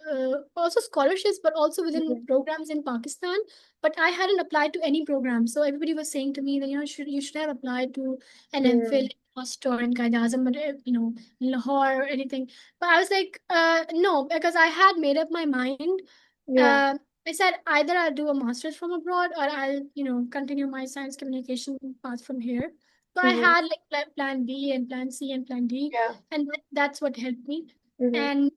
also scholarships, but also within Hmm. programs in Pakistan. But I hadn't applied to any program, so everybody was saying to me that you should have applied to an MPhil Mm. in Must or in Qaida Azam, in Lahore or anything. But I was like, no, because I had made up my mind. Yeah. Uh, I said either I'll do a master's from abroad or I'll continue my science communication path from here. So I Hmm. had like plan B and plan C and plan D, Yeah. and that's what helped me. Hmm. And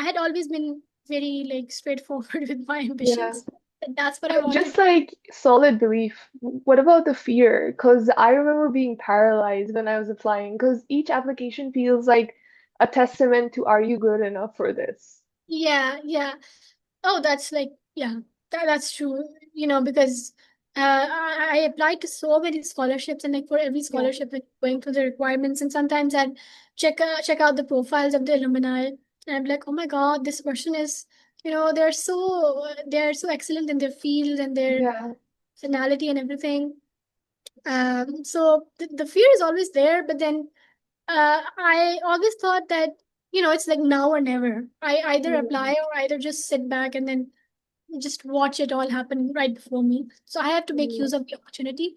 I had always been very like straightforward with my Yeah. ambitions. And that's what I wanted. Just like solid belief. What about the fear? Because I remember being paralyzed when I was applying, because each application feels like a testament to are you good enough for this? Yeah. Oh, that's like, yeah, that's true. Because I applied to so many scholarships, and like for every Yeah. scholarship, like going through the requirements, and sometimes I'd check out the profiles of the alumni, and I'm like, oh my God, this person is, they're so excellent in their field and their Yeah. personality and everything. So the fear is always there, but then I always thought that it's like now or never. I either Mm. apply or either just sit back and then just watch it all happen right before me. So I have to make Mm. use of the opportunity.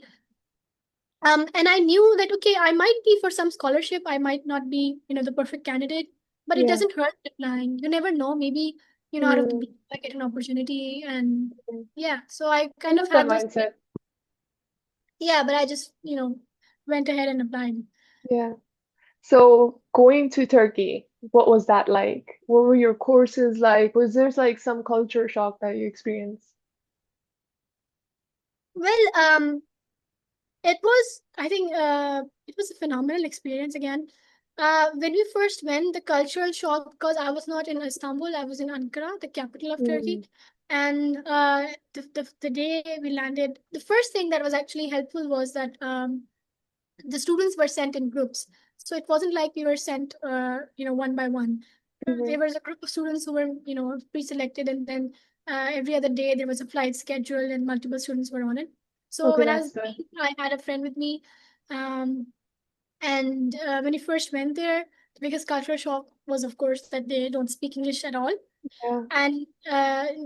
And I knew that okay, I might be for some scholarship, I might not be, the perfect candidate, but it Yeah. doesn't hurt applying. You never know. Maybe, out of the Mm. blue, I get an opportunity, and Mm. yeah. So I I kind of love that had this, mindset. yeah, but I just, went ahead and applied. Yeah. So going to Turkey, what was that like? What were your courses like? Was there like some culture shock that you experienced? Well, I think, it was a phenomenal experience again. When we first went, the cultural shock, because I was not in Istanbul, I was in Ankara, the capital of Mm. Turkey. And the day we landed, the first thing that was actually helpful was that the students were sent in groups. So it wasn't like we were sent, one by one. Hmm. There was a group of students who were, pre-selected, and then every other day there was a flight schedule, and multiple students were on it. So Okay, when I that's was, good. I had a friend with me, um, and when we first went there, the biggest cultural shock was, of course, that they don't speak English at all, Yeah. and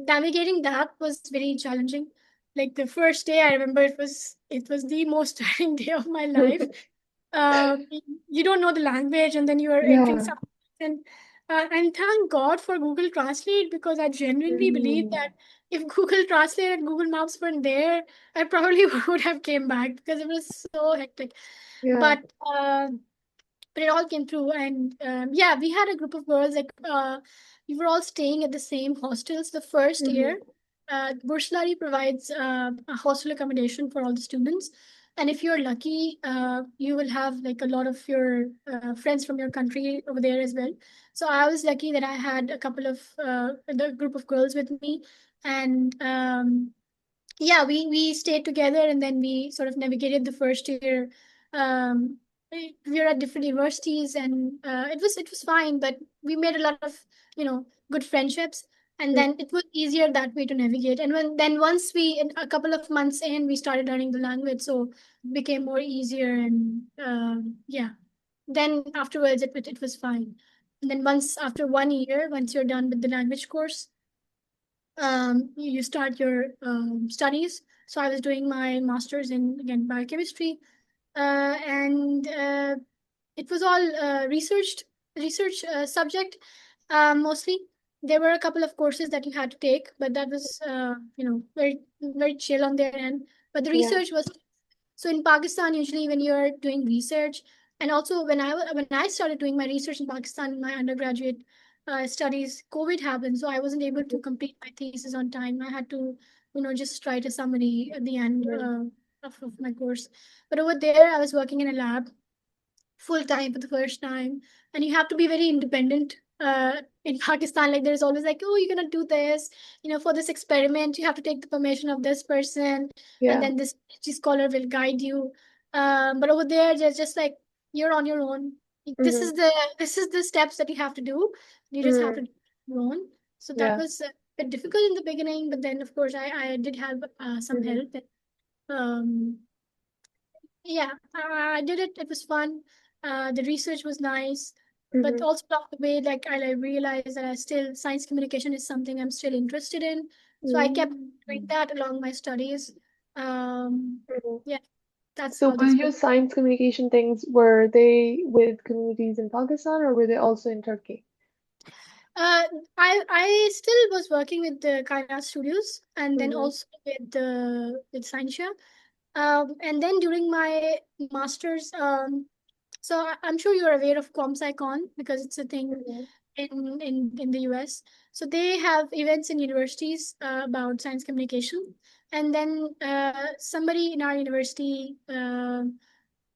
navigating that was very challenging. Like the first day, I remember it was the most tiring day of my life. uh, you don't know the language, and then you are entering Yeah. something, and thank God for Google Translate, because I genuinely believe Mm. that if Google Translate and Google Maps weren't there, I probably would have came back because it was so hectic. Yeah. But uh, but it all came through, and yeah, we had a group of girls, like we were all staying at the same hostels the first Hmm. year. Burslari provides a hostel accommodation for all the students, and if you're lucky, you will have like a lot of your friends from your country over there as well. So I was lucky that I had a couple of the group of girls with me, and yeah, we stayed together, and then we sort of navigated the first year. We were at different universities, and it was fine, but we made a lot of good friendships, and then it was easier that way to navigate. And once we, in a couple of months in, we started learning the language, so it became more easier, and yeah, then afterwards it was fine. And then once after 1 year, once you're done with the language course, you start your studies. So I was doing my master's in, again, biochemistry, and it was all research subject, mostly. There were a couple of courses that you had to take, but that was very very chill on their end. But the Yeah. research was, so in Pakistan, usually when you're doing research, and also when I started doing my research in Pakistan in my undergraduate studies, COVID happened, so I wasn't able to complete my thesis on time. I had to, just write a summary at the end Mhm. of my course. But over there, I was working in a lab full time for the first time, and you have to be very independent. In Pakistan, like there's always like, oh, you're gonna do this, for this experiment, you have to take the permission of this person, and Yeah. then this PhD scholar will guide you. But over there, there's just like you're on your own. This Hmm. is the this is the steps that you have to do. You just have Hmm. to. grown. So that Yeah. was a bit difficult in the beginning, but then of course I did have some Mm-hmm. help. Um, yeah, I did it. It was fun. The research was nice, but Mm-hmm. also along the way, like I realized that I still science communication is something I'm still interested in. So I kept doing Mm-hmm. that along my studies. Um, Mm-hmm. yeah, that's So how were this. your science communication things, were they with communities in Pakistan or were they also in Turkey? Uh, I still was working with the Kainat Studios and then Mm-hmm. also with the with Scientia. And then during my masters, so I'm sure you're aware of ComSciCon because it's a thing Mm-hmm. in the US. So they have events in universities about science communication, and then somebody in our university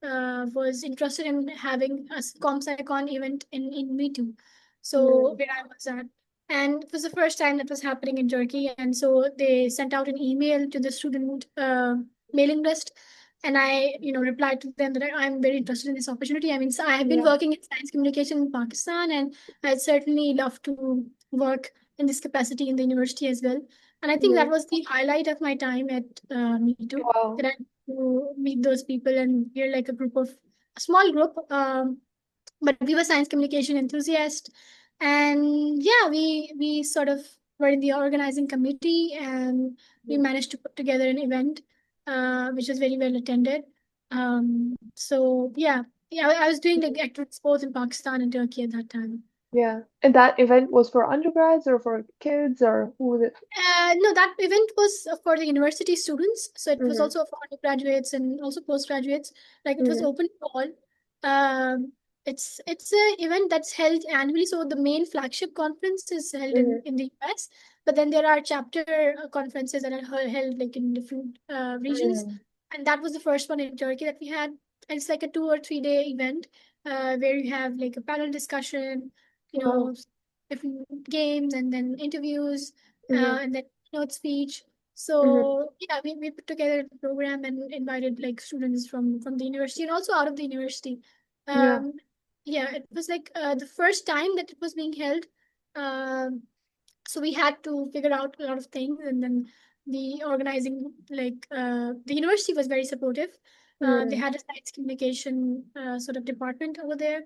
was interested in having a ComSciCon event in Me Too. So Mm-hmm. where I was at. And it was the first time that was happening in Turkey. And so they sent out an email to the student mailing list. And I, replied to them that I'm very interested in this opportunity. I mean, so I have been Yeah. working in science communication in Pakistan, and I'd certainly love to work in this capacity in the university as well. And I think that Mm-hmm. was the highlight of my time at Me Too, that Wow. I to meet those people, and we're like a small group, but we were science communication enthusiasts. And yeah, we sort of were in the organizing committee, and we Mm-hmm. managed to put together an event which was very well attended. So yeah, I was doing like active sports in Pakistan and Turkey at that time. Yeah. And that event was for undergrads or for kids or who was it? No, that event was for the university students. So it was Mm-hmm. also for undergraduates and also postgraduates. Like it was Mm-hmm. open to all. Um, it's a event that's held annually. So the main flagship conference is held Mm-hmm. in the US, but then there are chapter conferences that are held like in different regions. Mm-hmm. And that was the first one in Turkey that we had. And it's like a 2 or 3 day event where you have like a panel discussion, you Wow. know, different games and then interviews Mm-hmm. and then keynote speech. Mm-hmm. So yeah, we put together a program and invited like students from the university and also out of the university. Yeah. Um, yeah, it was like the first time that it was being held. Um, so we had to figure out a lot of things, and then the organizing, like the university was very supportive. They Mm-hmm. had a science communication sort of department over there,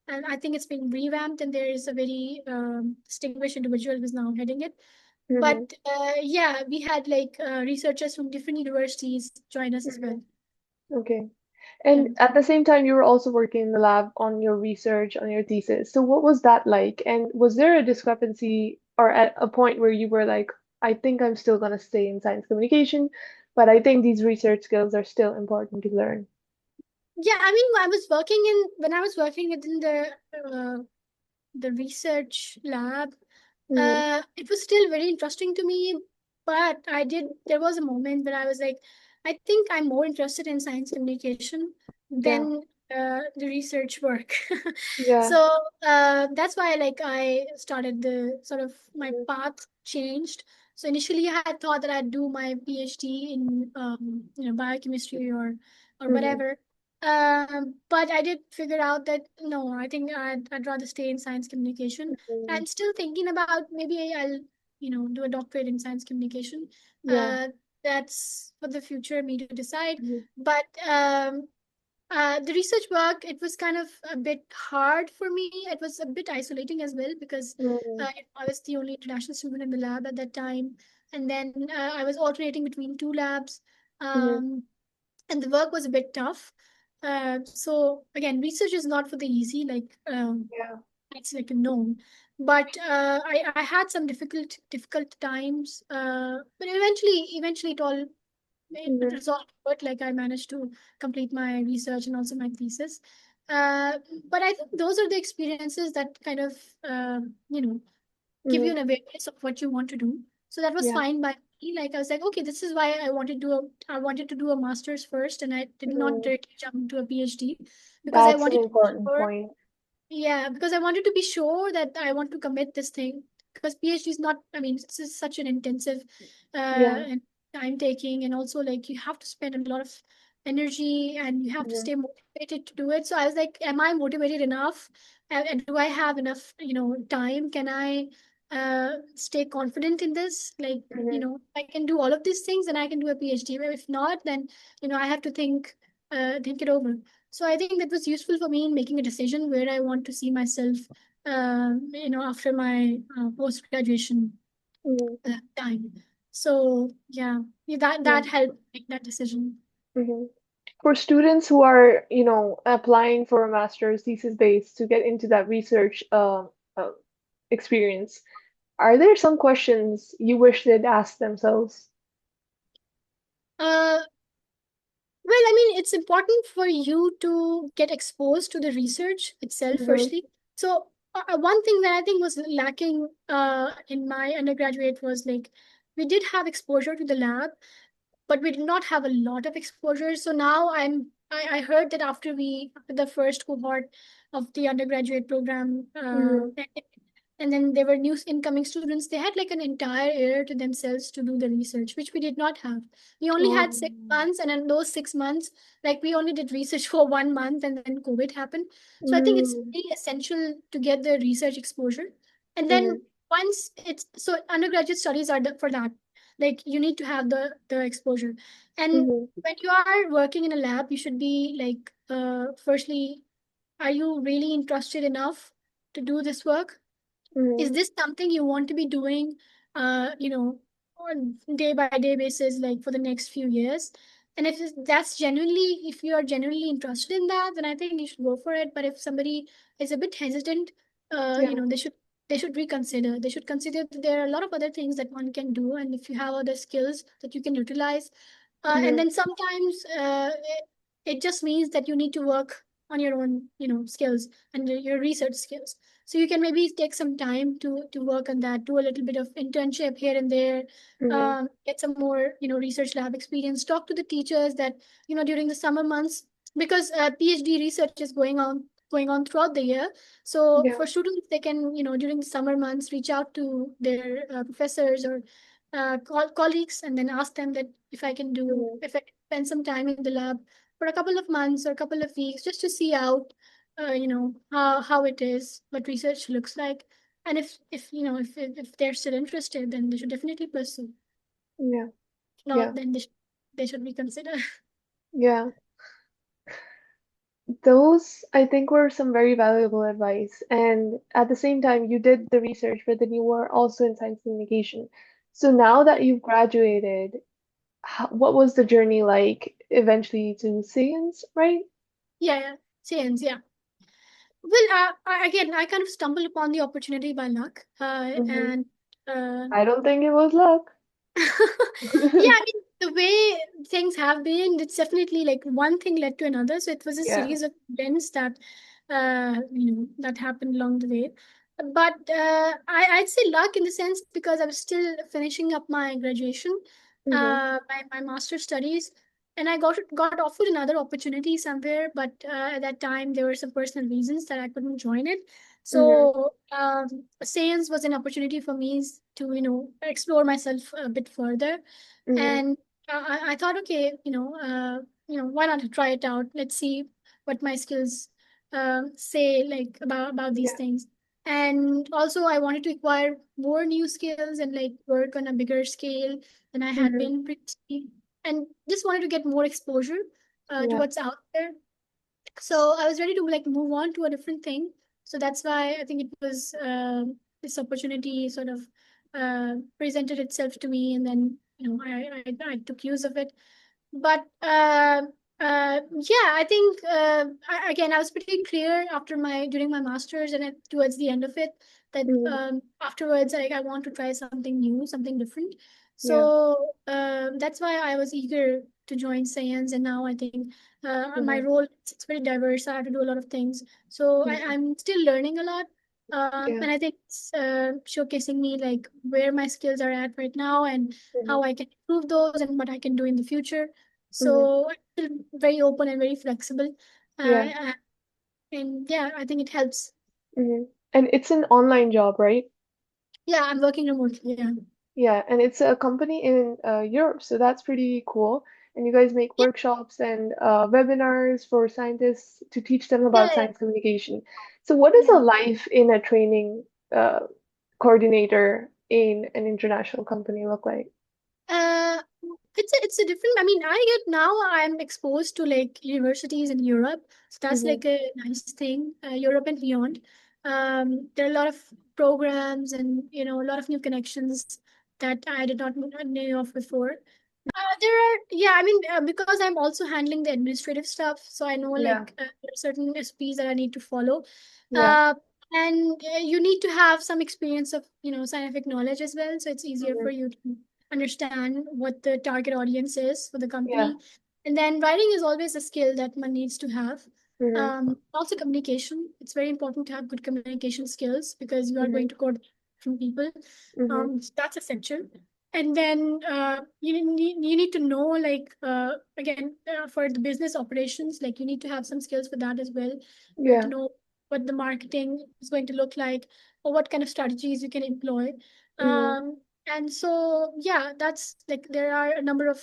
and I think it's been revamped, and there is a very distinguished individual who's now heading it. Mm-hmm. But yeah, we had like researchers from different universities join us as well. Mm-hmm. Okay. Yeah. And at the same time, you were also working in the lab on your research, on your thesis. So what was that like? And was there a discrepancy or at a point where you were like, I think I'm still going to stay in science communication, but I think these research skills are still important to learn? Yeah, I mean, I was working in when I was working within the research lab. Mm-hmm. It was still very interesting to me, but there was a moment where I was like, I think I'm more interested in science communication Yeah. than the research work. Yeah. So that's why like I started the sort of my Mm-hmm. path changed. So initially I had thought that I'd do my PhD in biochemistry or Mm-hmm. whatever. But I did figure out that no, I think I'd rather stay in science communication. Mm-hmm. I'm still thinking about maybe I'll, do a doctorate in science communication. Yeah. Uh, that's for the future, me to decide. Mm-hmm. But the research work, it was kind of a bit hard for me. It was a bit isolating as well because Mm-hmm. I was the only international student in the lab at that time. And then I was alternating between two labs. Mm-hmm. Um, and the work was a bit tough. So again, research is not for the easy. Like Yeah. it's like a known. But I had some difficult times. But eventually it Mm-hmm. resolved. But like I managed to complete my research and also my thesis. Uh, but I think those are the experiences that kind of give you Mm-hmm. an awareness of what you want to do. So that was Yeah. fine by me. Like I was like, okay, this is why I wanted to do a master's first, and I did not Mm-hmm. directly jump to a PhD because I That's an wanted to be important sure. point. Yeah, because I wanted to be sure that I want to commit this thing because PhD is not. I mean, this is such an intensive Yeah. and time taking, and also like you have to spend a lot of energy and you have to Mm-hmm. stay motivated to do it. So I was like, am I motivated enough? And do I have enough, time? Can I stay confident in this. Like, Mm-hmm. I can do all of these things and I can do a PhD. But if not, then, I have to think it over. So I think that was useful for me in making a decision where I want to see myself, after my post-graduation Mm-hmm. time. So yeah, Yeah. that helped make that decision. Mm-hmm. For students who are, applying for a master's thesis base to get into that research uh, experience, are there some questions you wish they'd ask themselves? Uh, Well, I mean, it's important for you to get exposed to the research itself, Mm-hmm. firstly. So, one thing that I think was lacking in my undergraduate was like we did have exposure to the lab, but we did not have a lot of exposure. So now I heard that after the first cohort of the undergraduate program Mm-hmm. and then there were new incoming students, they had like an entire year to themselves to do the research, which we did not have. We only had Oh. 6 months, and in those 6 months, like we only did research for 1 month, and then COVID happened. So I think it's Mm-hmm. really essential to get the research exposure. And then Mm-hmm. once it's so undergraduate studies are for that. Like you need to have the exposure. And Mm-hmm. when you are working in a lab, you should be like, firstly, are you really interested enough to do this work? Is Mm-hmm. this something you want to be doing on day by day basis, like for the next few years? And if you are genuinely interested in that, then I think you should go for it. But if somebody is a bit hesitant, Yeah. they should reconsider. They should consider that there are a lot of other things that one can do, and if you have other skills that you can utilize, and Mm-hmm. then sometimes it just means that you need to work on your own, skills and your research skills. So you can maybe take some time to work on that, do a little bit of internship here and there, Mm-hmm. get some more, research lab experience, talk to the teachers that, during the summer months, because PhD research is going on throughout the year. So Yeah. for students, they can, during the summer months, reach out to their professors or colleagues and then ask them that Mm-hmm. if I can spend some time in the lab for a couple of months or a couple of weeks just to see out how it is, what research looks like, and if they're still interested, then they should definitely pursue. Yeah. If not, Yeah. then they should reconsider. Yeah. Those, I think, were some very valuable advice. And at the same time, you did the research, but then you were also in science communication. So now that you've graduated, what was the journey like eventually to science, right? Yeah, yeah, science, yeah. Well, again, I kind of stumbled upon the opportunity by luck, Hmm. and uh, I don't think it was luck. yeah, I mean, the way things have been, it's definitely like one thing led to another. So it was a Yeah. series of events that happened along the way. But I'd say luck in the sense because I was still finishing up my graduation, Hmm. my master's studies, and I got offered another opportunity somewhere. But at that time, there were some personal reasons that I couldn't join it. Hmm. So science was an opportunity for me to explore myself a bit further, Hmm. and I thought, okay, why not try it out? Let's see what my skills say like about these Yeah. things. And also, I wanted to acquire more new skills and like work on a bigger scale than I had Hmm. been previously, and just wanted to get more exposure to Yeah. what's out there. So I was ready to like move on to a different thing. So that's why I think it was this opportunity sort of presented itself to me, and then I took use of it. But yeah, I think again I was pretty clear after my during my masters and towards the end of it that Hmm. afterwards I want to try something new, something different. Yeah. So that's why I was eager to join science, and now I think my Hmm. role it's very diverse. I have to do a lot of things, so Hmm. I'm still learning a lot. Yeah. And I think it's showcasing me like where my skills are at right now and Hmm. how I can improve those and what I can do in the future. Hmm. So I'm still very open and very flexible. Yeah. And yeah, I think it helps. Hmm. And it's an online job, right? Yeah, I'm working remotely. Yeah. Yeah, and it's a company in Europe, so that's pretty cool. And you guys make Yeah, workshops and webinars for scientists to teach them about yeah, science communication. So, what is yeah. a life in a training uh, coordinator in an international company look like? Uh, it's a different. I mean, I get now I'm exposed to like universities in Europe, so that's Mm-hmm. like a nice thing. Europe and beyond. There are a lot of programs and a lot of new connections that I did not know of before. There are, yeah, I mean, because I'm also handling the administrative stuff, so I know Yeah, like there are certain SPs that I need to follow. yeah. Uh, and you need to have some experience of, scientific knowledge as well. So it's easier Mm-hmm. for you to understand what the target audience is for the Yeah. company. And then writing is always a skill that one needs to have. Mm-hmm. Also communication. It's very important to have good communication skills because you are Mm-hmm. going to coordinate from people. Mm-hmm. So that's essential. And then you need to know like again for the business operations, like you need to have some skills for that as well, to Yeah. know what the marketing is going to look like or what kind of strategies you can employ. Mm-hmm. um, and so yeah, that's like there are a number of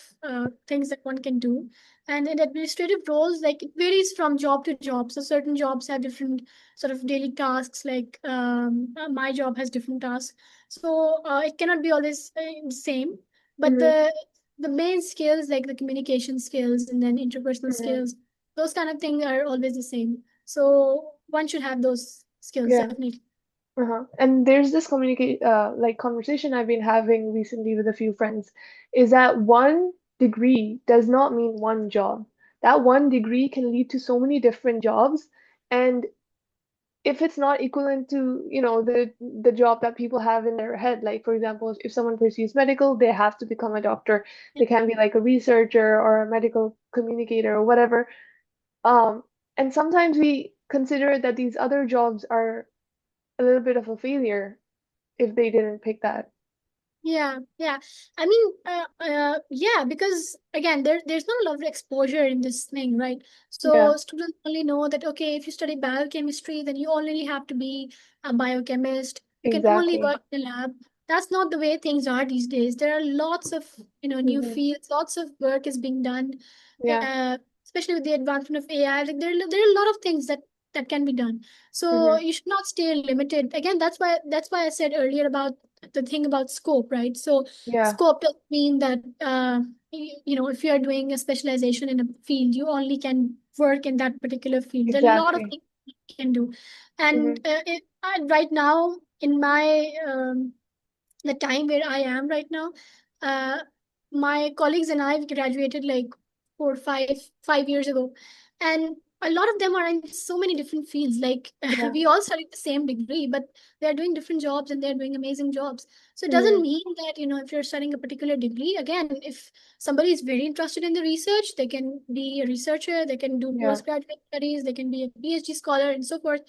things that one can do. And in administrative roles, like it varies from job to job, so certain jobs have different sort of daily tasks, like my job has different tasks, so it cannot be always the same. But Mm-hmm. the main skills like the communication skills and then interpersonal Mm-hmm. skills, those kind of things are always the same. So one should have those skills Yeah. definitely. Uh-huh. And there's this like conversation I've been having recently with a few friends, is that one degree does not mean one job. That one degree can lead to so many different jobs, and if it's not equivalent to, the job that people have in their head, like for example, if someone pursues medical, they have to become a doctor. They can be like a researcher or a medical communicator or whatever. Um, and sometimes we consider that these other jobs are a little bit of a failure if they didn't pick that. Yeah, yeah. I mean, yeah, because again, there's not a lot of exposure in this thing, right? Yeah, So students only know that okay, if you study biochemistry, then you only have to be a biochemist. You can only exactly. work in a lab. That's not the way things are these days. There are lots of new Hmm. fields, lots of work is being done, Yeah. especially with the advancement of AI. Like there are a lot of things that can be done. So Hmm. you should not stay limited. Again, that's why I said earlier about the thing about scope, right? So Yeah, scope doesn't mean that if you are doing a specialization in a field, you only can work in that particular field. There are a lot of exactly. things you can do, and Hmm. right now in my the time where I am right now, uh, my colleagues and I graduated like 4 5 5 years ago, and a lot of them are in so many different fields. Like Yeah. we all studied the same degree, but they're doing different jobs and they're doing amazing jobs. So it doesn't Hmm. mean that if you're studying a particular degree, again, if somebody is very interested in the research, they can be a researcher, they can do Yeah. postgraduate studies, they can be a PhD scholar, and so forth.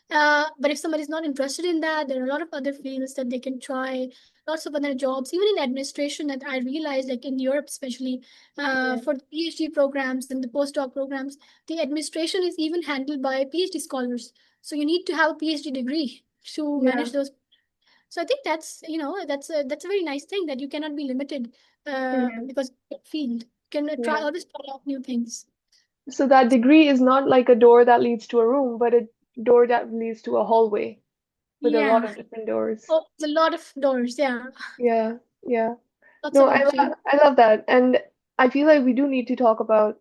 But if somebody's not interested in that, there are a lot of other fields that they can try, lots of other jobs, even in administration. That I realized, like in Europe, especially Hmm. for the PhD programs and the postdoc programs, the administration is even handled by PhD scholars. So you need to have a PhD degree to Yeah. manage those. So I think that's a very nice thing that you cannot be limited Hmm. because of your field. You can try Yeah. always try out new things. So that degree is not like a door that leads to a room, but a door that leads to a hallway with a lot Yeah. of different doors. Oh, there's a lot of doors. Yeah. Yeah. Yeah. Lots No, of entry. I love that. And I feel like we do need to talk about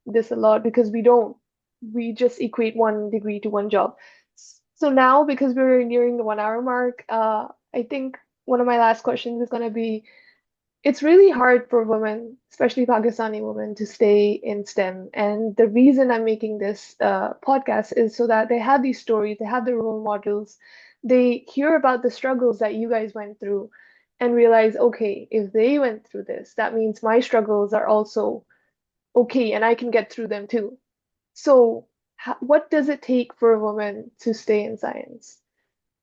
this a lot because we just equate one degree to one job. So now, because we're nearing the 1 hour mark, I think one of my last questions is going to be, it's really hard for women, especially Pakistani women, to stay in STEM. And the reason I'm making this podcast is so that they have these stories, they have their role models, they hear about the struggles that you guys went through and realize, okay, if they went through this, that means my struggles are also okay and I can get through them too. So, what does it take for a woman to stay in science?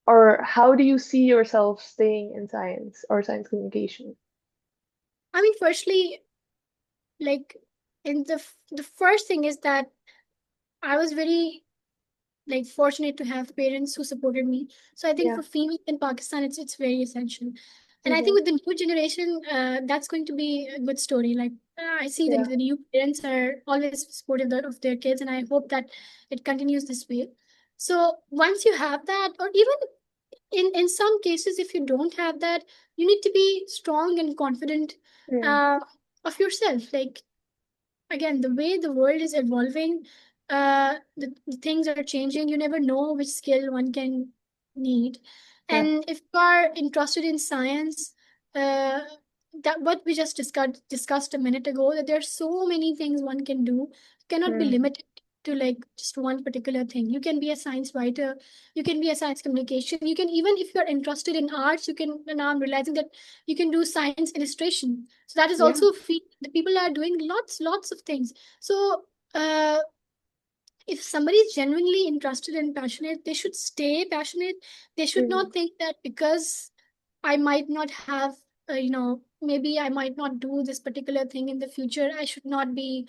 Or how do you see yourself staying in science or science communication? I mean, firstly, like in the first thing is that I was very like fortunate to have parents who supported me. So I think Yeah. for females in Pakistan, it's very essential. And I think Hmm. with the new generation, that's going to be a good story. Like I see that Yeah. the new parents are always supportive of their kids, and I hope that it continues this way. So once you have that, or even in some cases, if you don't have that, you need to be strong and confident Mm. uh, of yourself. Like, again, the way the world is evolving, the things are changing. You never know which skill one can need. Yeah. And if you are interested in science, uh, that what we just discussed a minute ago, that there are so many things one can do. You cannot be Mm. limited to like just one particular thing. You can be a science writer, you can be a science communication, you can, even if you're interested in arts, you can, now I'm realizing that you can do science illustration. So that is Yeah. also a field. The people are doing lots of things. So uh, if somebody is genuinely interested and passionate, they should stay passionate. They should Mm. not think that because I might not have, maybe I might not do this particular thing in the future, I should not be,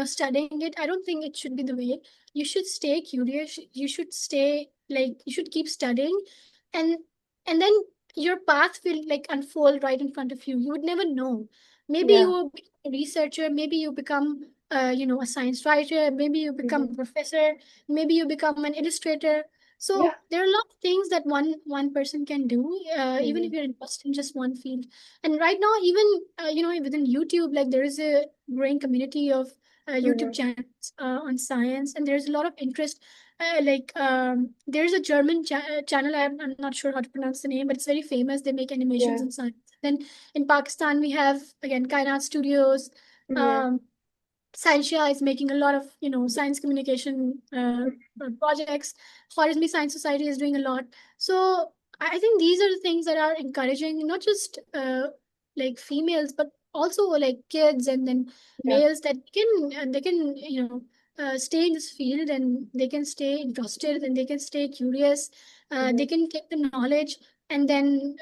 studying it. I don't think it should be the way. You should stay curious. You should stay, like, you should keep studying, and then your path will like unfold right in front of you. You would never know. Maybe you Yeah. will be a researcher. Maybe you become, a science writer. Maybe you become Hmm. a professor. Maybe you become an illustrator. So Yeah. there are a lot of things that one person can do, even if Hmm. you're interested in just one field. And right now, even within YouTube, like there is a growing community of YouTube Hmm. channels on science, and there's a lot of interest. There's a German channel. I'm not sure how to pronounce the name, but it's very famous. They make animations Yeah. in science. Then in Pakistan, we have again Kainat Studios. Hmm. Um, Scientia is making a lot of, science communication projects. Khwarizmi Science Society is doing a lot. So I think these are the things that are encouraging not just like females, but also like kids and then Yeah. males, that they can stay in this field, and they can stay interested, and they can stay curious. They Hmm. can take the knowledge and then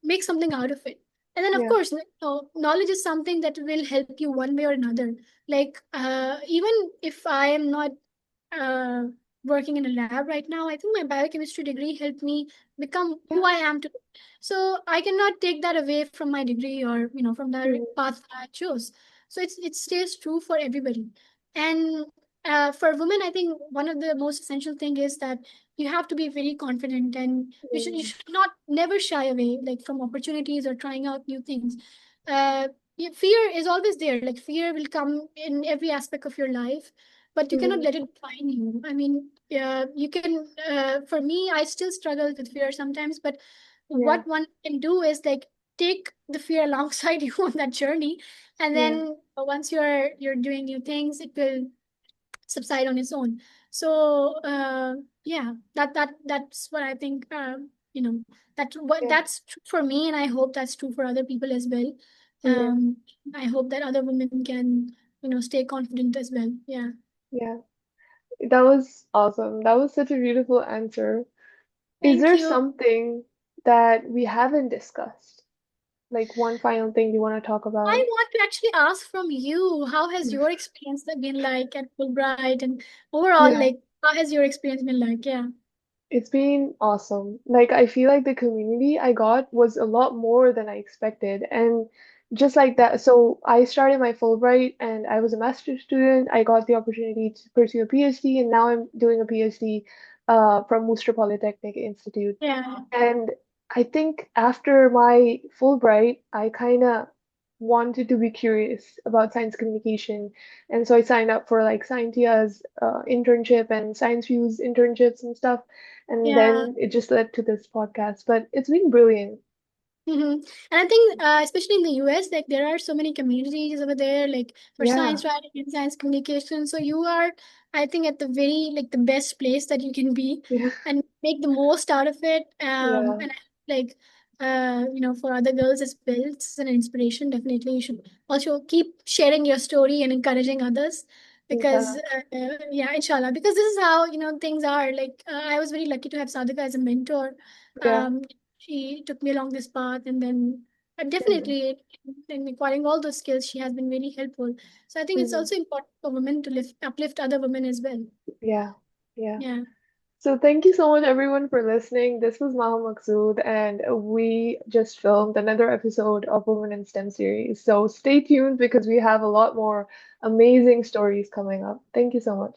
make something out of it. And then, of Yeah. course, knowledge is something that will help you one way or another. Like, even if I am not uh, working in a lab right now, I think my biochemistry degree helped me become Yeah. who I am today. So I cannot take that away from my degree, or from the Hmm. path that I chose. So it stays true for everybody. And for women, I think one of the most essential thing is that you have to be very confident, and you Hmm. should not never shy away like from opportunities or trying out new things. Uh, Fear is always there. Like, fear will come in every aspect of your life, but you cannot Hmm. let it define you. I mean, you can, for me, I still struggle with fear sometimes, but Yeah. what one can do is like take the fear alongside you on that journey. And Yeah. then once you're doing new things, it will subside on its own. So yeah, that's what I think. Yeah. That's true for me, and I hope that's true for other people as well. Hmm. um I hope that other women can stay confident as well. Yeah. Yeah. That was awesome. That was such a beautiful answer. Is Thank there you. something that we haven't discussed? Like one final thing you want to talk I about? want to actually ask from you, how has your experience been like at Fulbright, and overall, Yeah. like, how has your experience been like? Yeah. It's been awesome. Like, I feel like the community I got was a lot more than I expected. And just like that, so I started my Fulbright and I was a master's student. I got the opportunity to pursue a PhD, and now I'm doing a PhD from Worcester Polytechnic Institute. Yeah. And I think after my Fulbright, I kind of wanted to be curious about science communication. And so I signed up for like Scientia's internship and Science Views internships and stuff. And Yeah. then it just led to this podcast. But it's been brilliant. And I think, especially in the US, like there are so many communities over there, like for Yeah. science writing and science communication. So you are, I think, at the very like the best place that you can be, Yeah. and make the most out of it. Yeah. And like, for other girls as well, it's an inspiration. Definitely, you should also keep sharing your story and encouraging others. Because Inshallah. yeah, inshallah, because this is how things are. Like, I was very lucky to have Sadhika as a mentor. Yeah. Um, she took me along this path, and then Hmm. definitely in acquiring all those skills, she has been very helpful. So I think it's Hmm. also important for women to uplift other women as well. Yeah. Yeah. Yeah. So thank you so much everyone for listening. This was Maham Maqsood, and we just filmed another episode of Women in STEM series. So stay tuned because we have a lot more amazing stories coming up. Thank you so much.